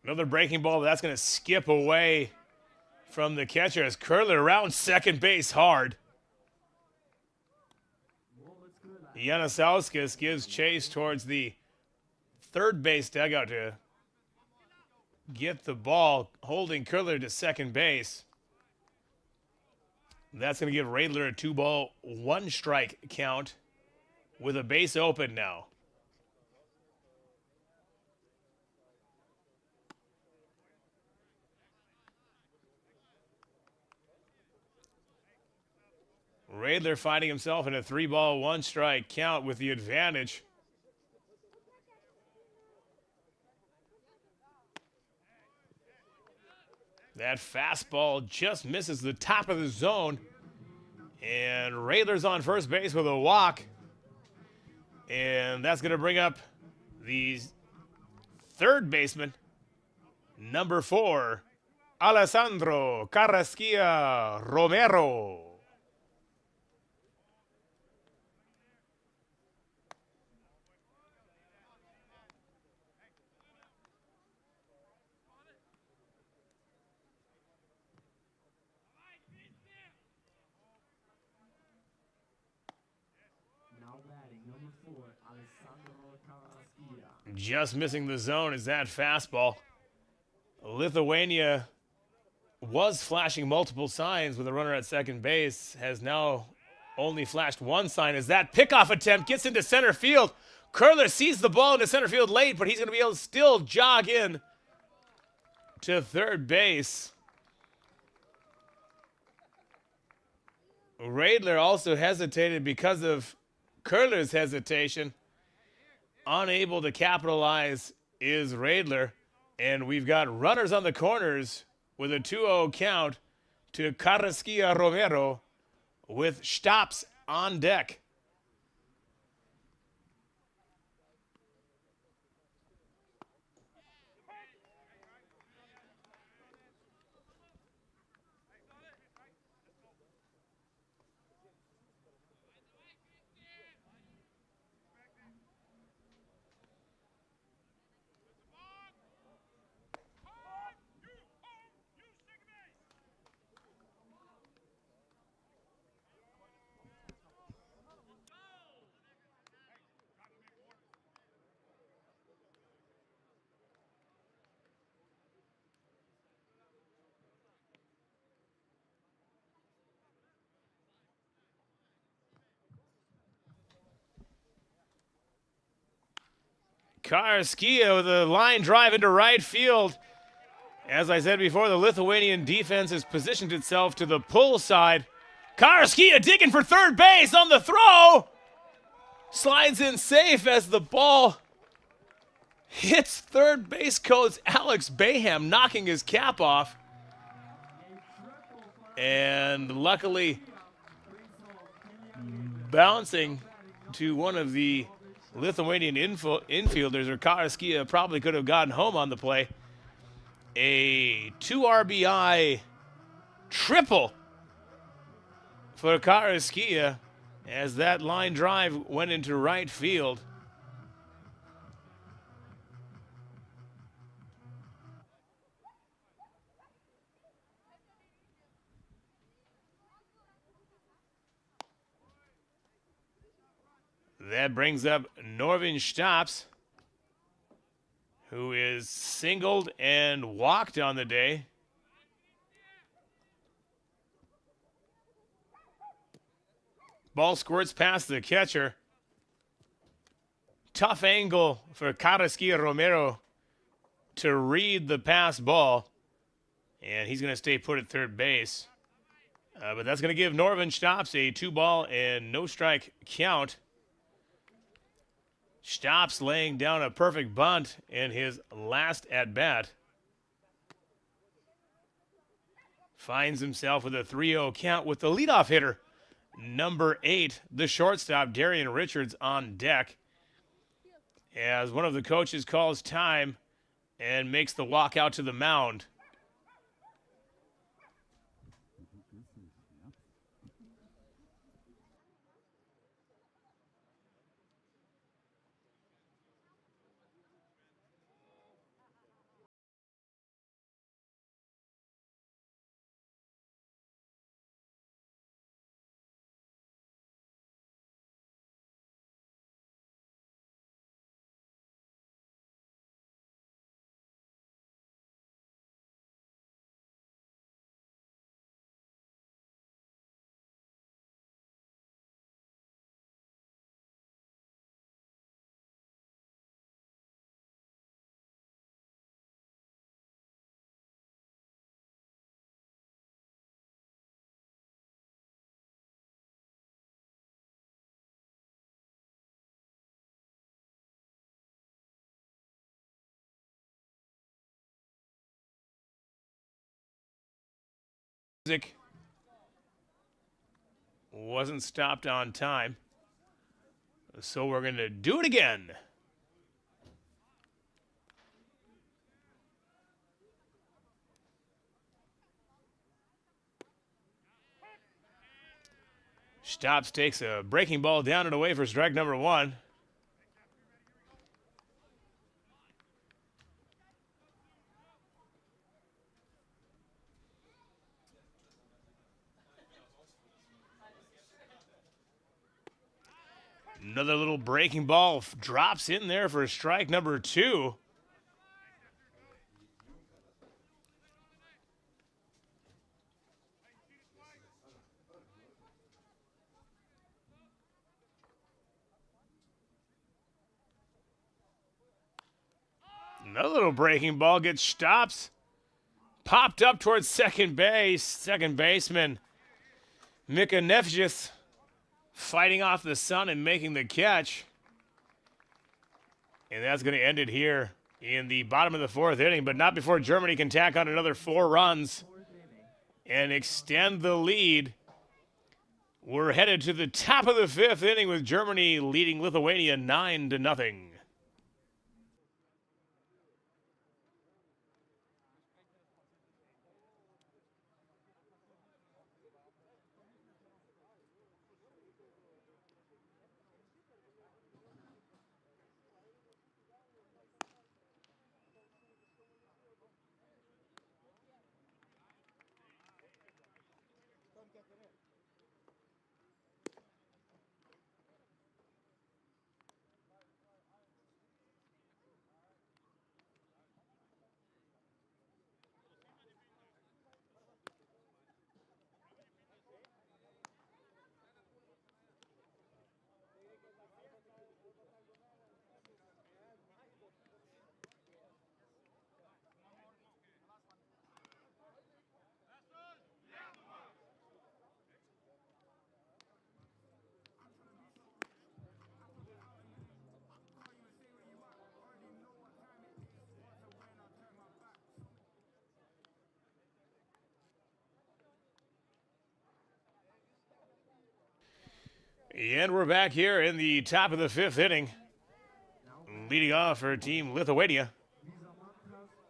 Another breaking ball, but that's going to skip away from the catcher as Köhler around second base hard. Janusauskas gives chase towards the third base dugout to get the ball, holding Köhler to second base. That's going to give Radler a 2-ball, 1-strike count with a base open now. Radler finding himself in a 3-ball, 1-strike count with the advantage. That fastball just misses the top of the zone. And Radler's on first base with a walk. And that's going to bring up the third baseman, number 4, Alessandro Carrasquilla Romero. Just missing the zone is that fastball. Lithuania was flashing multiple signs with a runner at second base, has now only flashed one sign as that pickoff attempt gets into center field. Köhler sees the ball into center field late, but he's going to be able to still jog in to third base. Radler also hesitated because of Köhler's hesitation. Unable to capitalize is Radler. And we've got runners on the corners with a 2-0 count to Carrasquilla Romero with stops on deck. Karaskia with a line drive into right field. As I said before, the Lithuanian defense has positioned itself to the pull side. Karaskia digging for third base on the throw. Slides in safe as the ball hits third base coach Alex Baham, knocking his cap off. And luckily, bouncing to one of the Lithuanian infielders, or Karaskia probably could have gotten home on the play. A 2 RBI triple for Karaskia as that line drive went into right field. That brings up Norvin Staps, who is singled and walked on the day. Ball squirts past the catcher. Tough angle for Karaskia Romero to read the pass ball. And he's going to stay put at third base. But that's going to give Norvin Staps a 2-ball and no strike count. Staps laying down a perfect bunt in his last at-bat. Finds himself with a 3-0 count with the leadoff hitter, number 8, the shortstop, Darian Richards, on deck. As one of the coaches calls time and makes the walk out to the mound. Music wasn't stopped on time, so we're going to do it again. Staps takes a breaking ball down and away for strike number 1. Another little breaking ball drops in there for strike number 2. Another little breaking ball gets stops. Popped up towards second base. Second baseman Mika Nefjis fighting off the sun and making the catch. And that's going to end it here in the bottom of the 4th inning, but not before Germany can tack on another 4 runs and extend the lead. We're headed to the top of the 5th inning with Germany leading Lithuania 9-0. And we're back here in the top of the 5th inning. Leading off for Team Lithuania,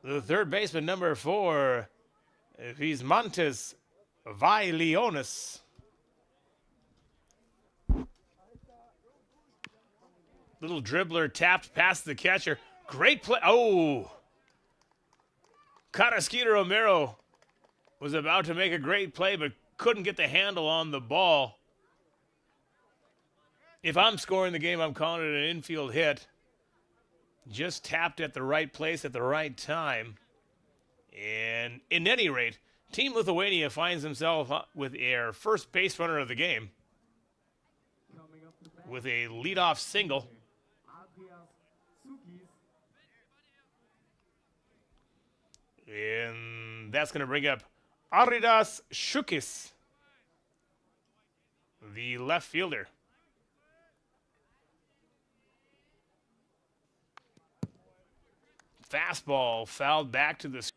the third baseman, number 4, Vismantas Vailionis. Little dribbler tapped past the catcher. Great play. Oh! Carrasquilla Romero was about to make a great play, but couldn't get the handle on the ball. If I'm scoring the game, I'm calling it an infield hit. Just tapped at the right place at the right time. And in any rate, Team Lithuania finds himself with their first base runner of the game with a leadoff single. And that's going to bring up Aridas Shukis, the left fielder. Fastball fouled back to the.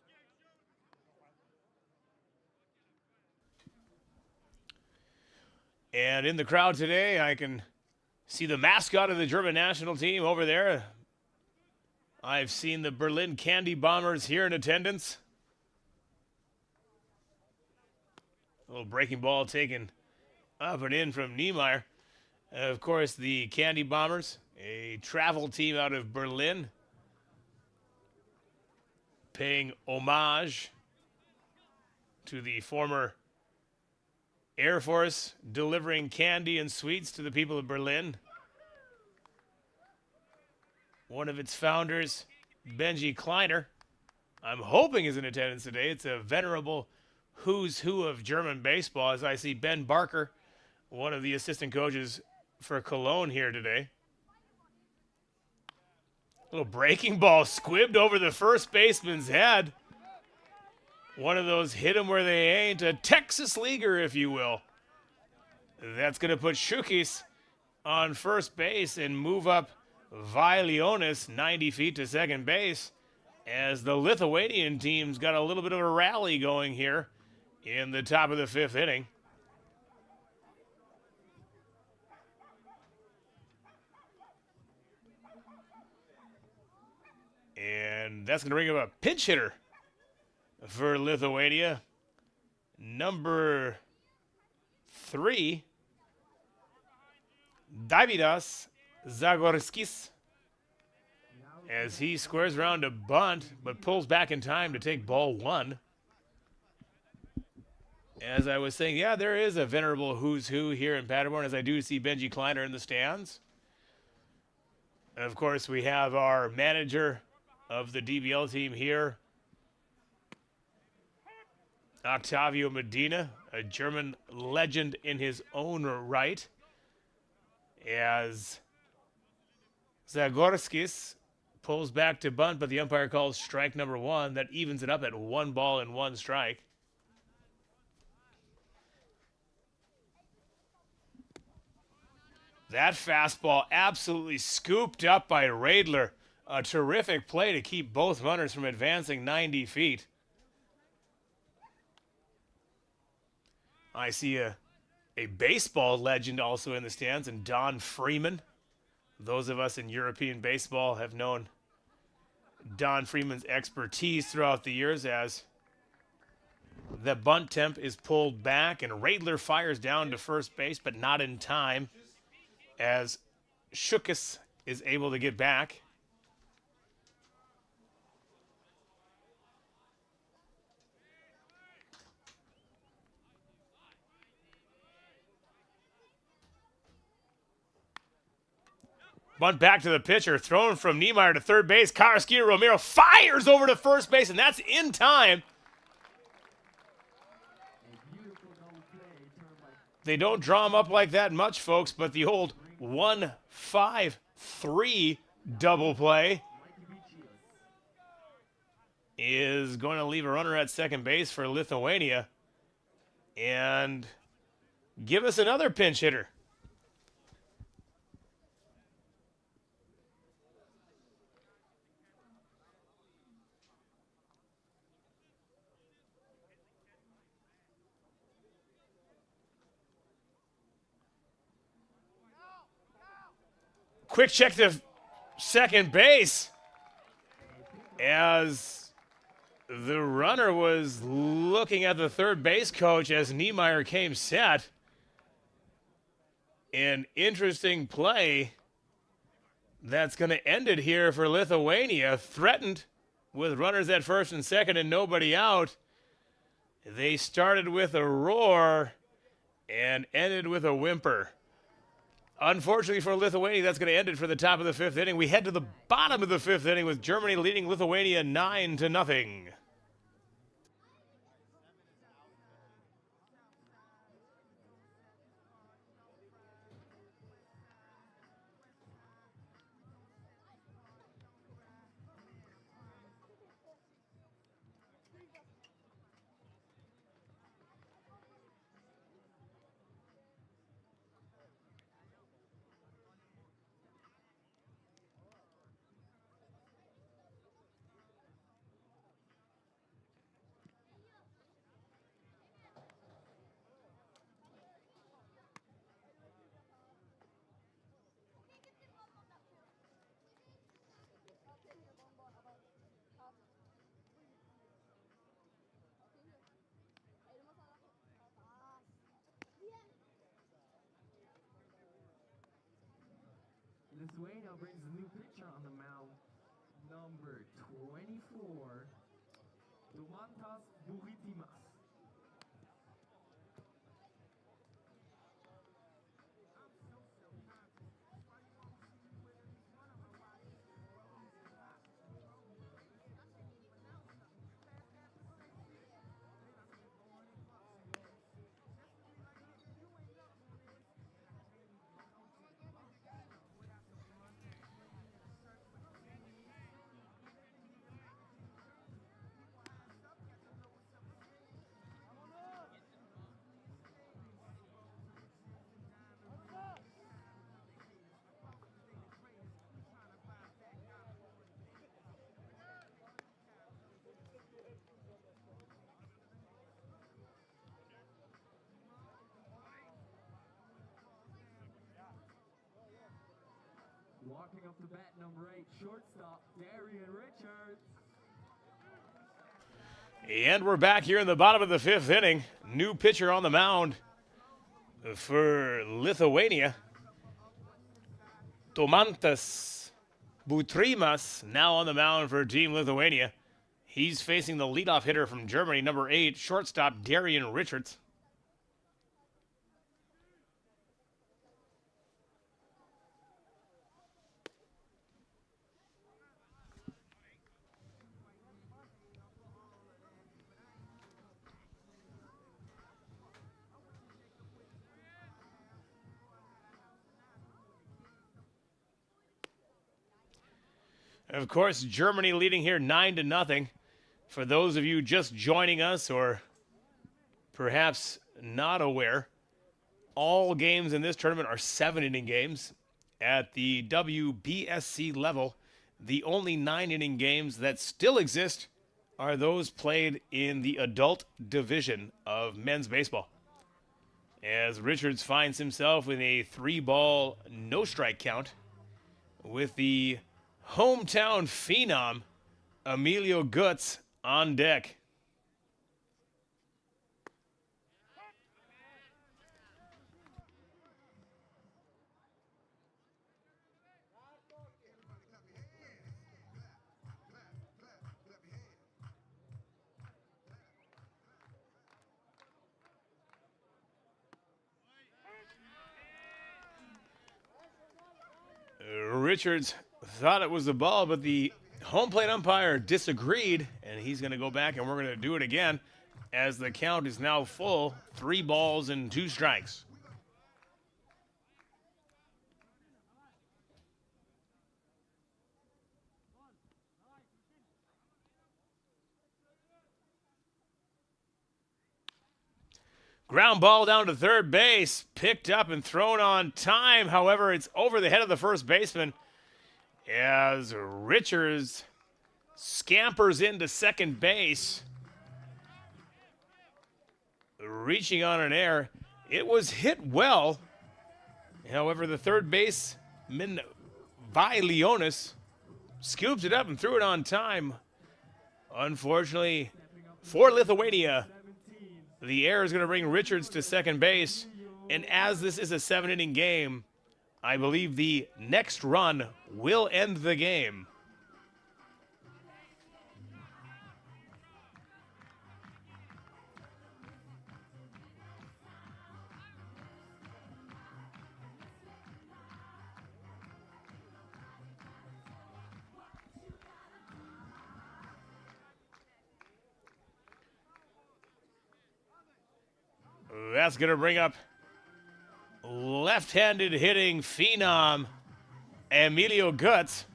And in the crowd today, I can see the mascot of the German national team over there. I've seen the Berlin Candy Bombers here in attendance. A little breaking ball taken up and in from Niemeyer. Of course, the Candy Bombers, a travel team out of Berlin, paying homage to the former Air Force, delivering candy and sweets to the people of Berlin. One of its founders, Benji Kleiner, I'm hoping is in attendance today. It's a venerable who's who of German baseball, as I see Ben Barker, one of the assistant coaches for Cologne, here today. Little breaking ball squibbed over the first baseman's head. One of those hit 'em where they ain't, a Texas leaguer, if you will. That's going to put Shukis on first base and move up Vailionis 90 feet to second base, as the Lithuanian team's got a little bit of a rally going here in the top of the 5th inning. And that's going to bring up a pinch hitter for Lithuania. Number 3, Davidas Zagorskis, as he squares around a bunt, but pulls back in time to take ball 1. As I was saying, yeah, there is a venerable who's who here in Paderborn, as I do see Benji Kleiner in the stands. And of course, we have our manager of the DBL team here, Octavio Medina, a German legend in his own right, as Zagorskis pulls back to bunt, but the umpire calls strike number 1. That evens it up at 1 ball and 1 strike. That fastball absolutely scooped up by Radler. A terrific play to keep both runners from advancing 90 feet. I see a baseball legend also in the stands, and Don Freeman. Those of us in European baseball have known Don Freeman's expertise throughout the years, as the bunt temp is pulled back and Radler fires down to first base, but not in time, as Shukis is able to get back. Bunt back to the pitcher, thrown from Niemeyer to third base. Carrasquilla Romero fires over to first base, and that's in time. They don't draw him up like that much, folks, but the old 1-5-3 double play is going to leave a runner at second base for Lithuania and give us another pinch hitter. quick check to second base as the runner was looking at the third base coach as Niemeyer came set. An interesting play that's going to end it here for Lithuania. Threatened with runners at first and second and nobody out. They started with a roar and ended with a whimper. Unfortunately for Lithuania, that's going to end it for the top of the fifth inning. We head to the bottom of the fifth inning with Germany leading Lithuania 9-0. Lithuania brings a new pitcher on the mound, number 24, Domantas Buritimas. Walking up the bat, number 8, shortstop, Darian Richards. And we're back here in the bottom of the fifth inning. New pitcher on the mound for Lithuania. Domantas Butrimas now on the mound for Team Lithuania. He's facing the leadoff hitter from Germany, number 8, shortstop Darian Richards. Of course, Germany leading here 9-0. For those of you just joining us or perhaps not aware, all games in this tournament are 7-inning games. At the WBSC level, the only 9-inning games that still exist are those played in the adult division of men's baseball. As Richards finds himself with a 3-ball no-strike count with the hometown phenom, Emilio Gutz, on deck. Richards thought it was the ball, but the home plate umpire disagreed, and he's going to go back, and we're going to do it again as the count is now full, 3 balls and 2 strikes. Ground ball down to third base, picked up and thrown on time. However, it's over the head of the first baseman as Richards scampers into second base, reaching on an error. It was hit well. However, the third baseman by Leonis. Scooped it up and threw it on time. Unfortunately, for Lithuania, the error is going to bring Richards to second base. And as this is a 7-inning game, I believe the next run will end the game. That's going to bring up left-handed hitting phenom Emilio Guts,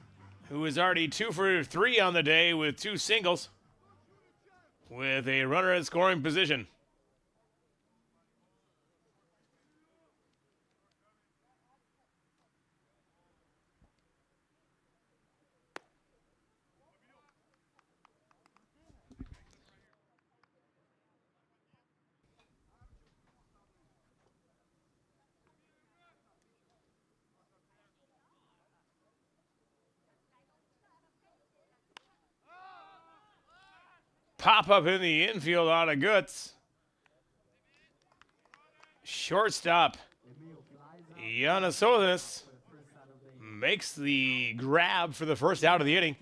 who is already 2 for 3 on the day with 2 singles, with a runner at scoring position. Pop up in the infield out of Guts. Shortstop Yanasonis makes the grab for the first out of the inning.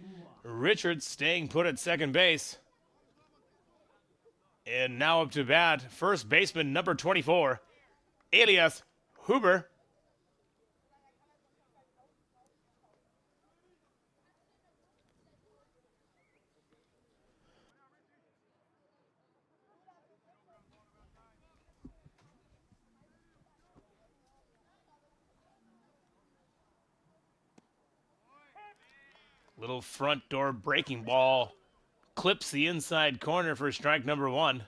Richards staying put at second base. And now up to bat, first baseman number 24, alias Huber. Little front door breaking ball clips the inside corner for strike number 1.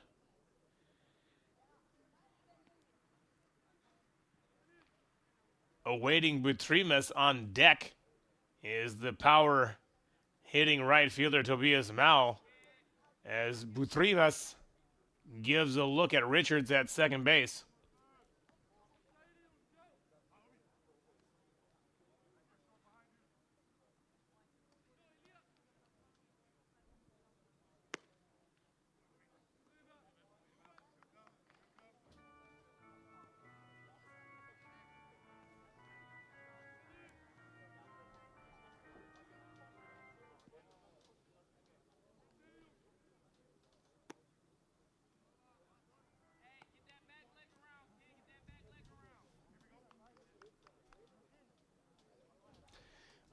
Awaiting Butrimas on deck is the power hitting right fielder Tobias Mao, as Butrimas gives a look at Richards at second base.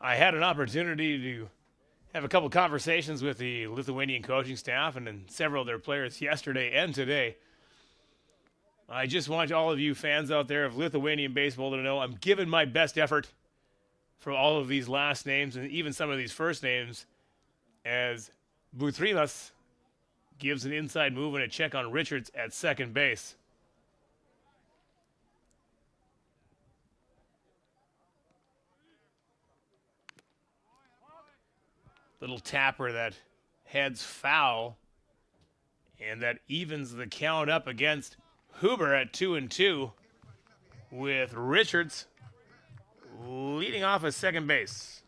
I had an opportunity to have a couple conversations with the Lithuanian coaching staff and then several of their players yesterday and today. I just want all of you fans out there of Lithuanian baseball to know I'm giving my best effort for all of these last names and even some of these first names, as Butrimas gives an inside move and a check on Richards at second base. Little tapper that heads foul, and that evens the count up against Huber at 2-2, with Richards leading off at second base.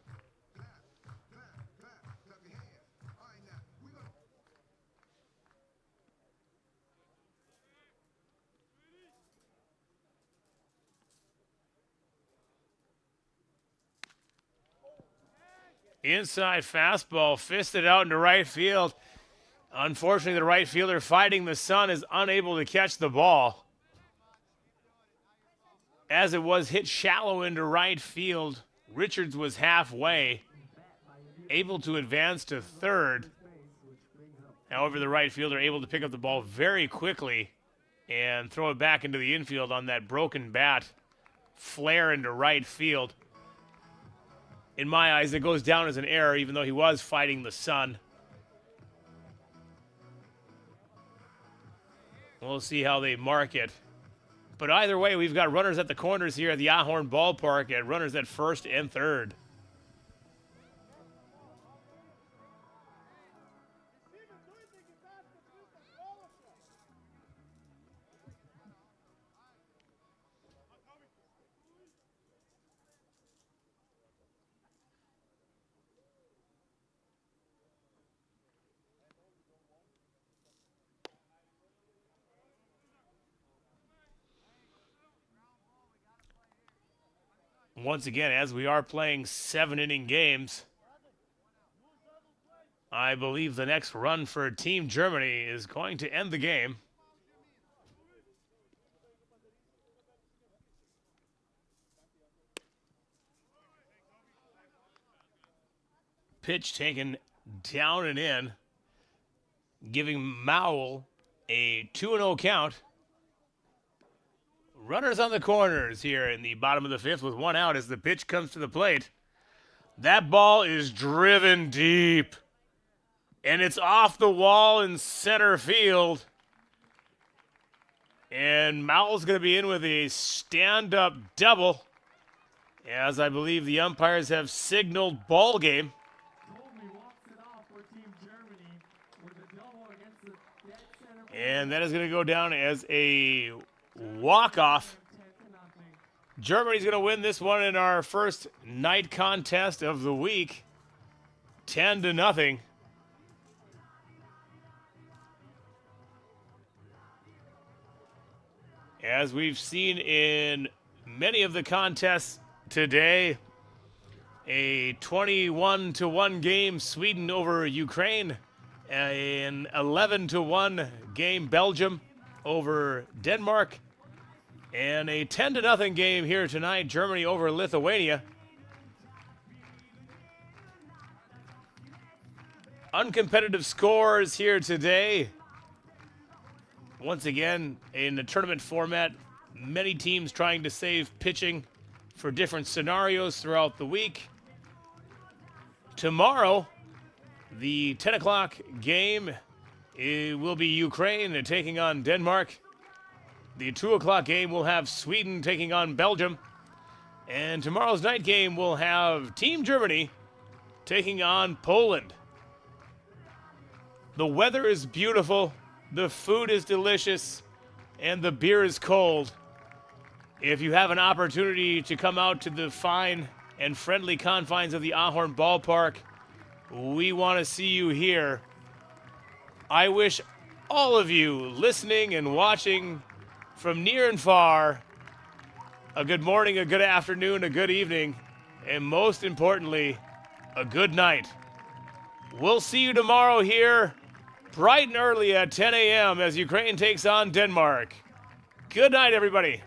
Inside fastball fisted out into right field. Unfortunately, the right fielder fighting the sun is unable to catch the ball, as it was hit shallow into right field. Richards was halfway, able to advance to third. However, the right fielder able to pick up the ball very quickly and throw it back into the infield on that broken bat. Flare into right field. In my eyes, it goes down as an error, even though he was fighting the sun. We'll see how they mark it. But either way, we've got runners at the corners here at the Ahorn Ballpark, and runners at first and third. once again, as we are playing 7-inning games, I believe the next run for Team Germany is going to end the game. Pitch taken down and in, giving Mowell a 2-0 count. Runners on the corners here in the bottom of the fifth with one out as the pitch comes to the plate. That ball is driven deep, and it's off the wall in center field. And Mowell's going to be in with a stand-up double, as I believe the umpires have signaled ball game. Colby walks it off for Team Germany with a double against the dead center. And that is going to go down as a walk-off. 10-0. Germany's going to win this one in our first night contest of the week, 10-0. As we've seen in many of the contests today, a 21-1 game Sweden over Ukraine, an 11-1 game Belgium over Denmark, and a 10-0 game here tonight, Germany over Lithuania. Uncompetitive scores here today. Once again, in the tournament format, many teams trying to save pitching for different scenarios throughout the week. Tomorrow, the 10 o'clock game, it will be Ukraine taking on Denmark. The 2 o'clock game will have Sweden taking on Belgium. And tomorrow's night game will have Team Germany taking on Poland. The weather is beautiful, the food is delicious, and the beer is cold. If you have an opportunity to come out to the fine and friendly confines of the Ahorn Ballpark, we want to see you here. I wish all of you listening and watching from near and far a good morning, a good afternoon, a good evening, and most importantly, a good night. We'll see you tomorrow here, bright and early at 10 a.m. as Ukraine takes on Denmark. Good night, everybody.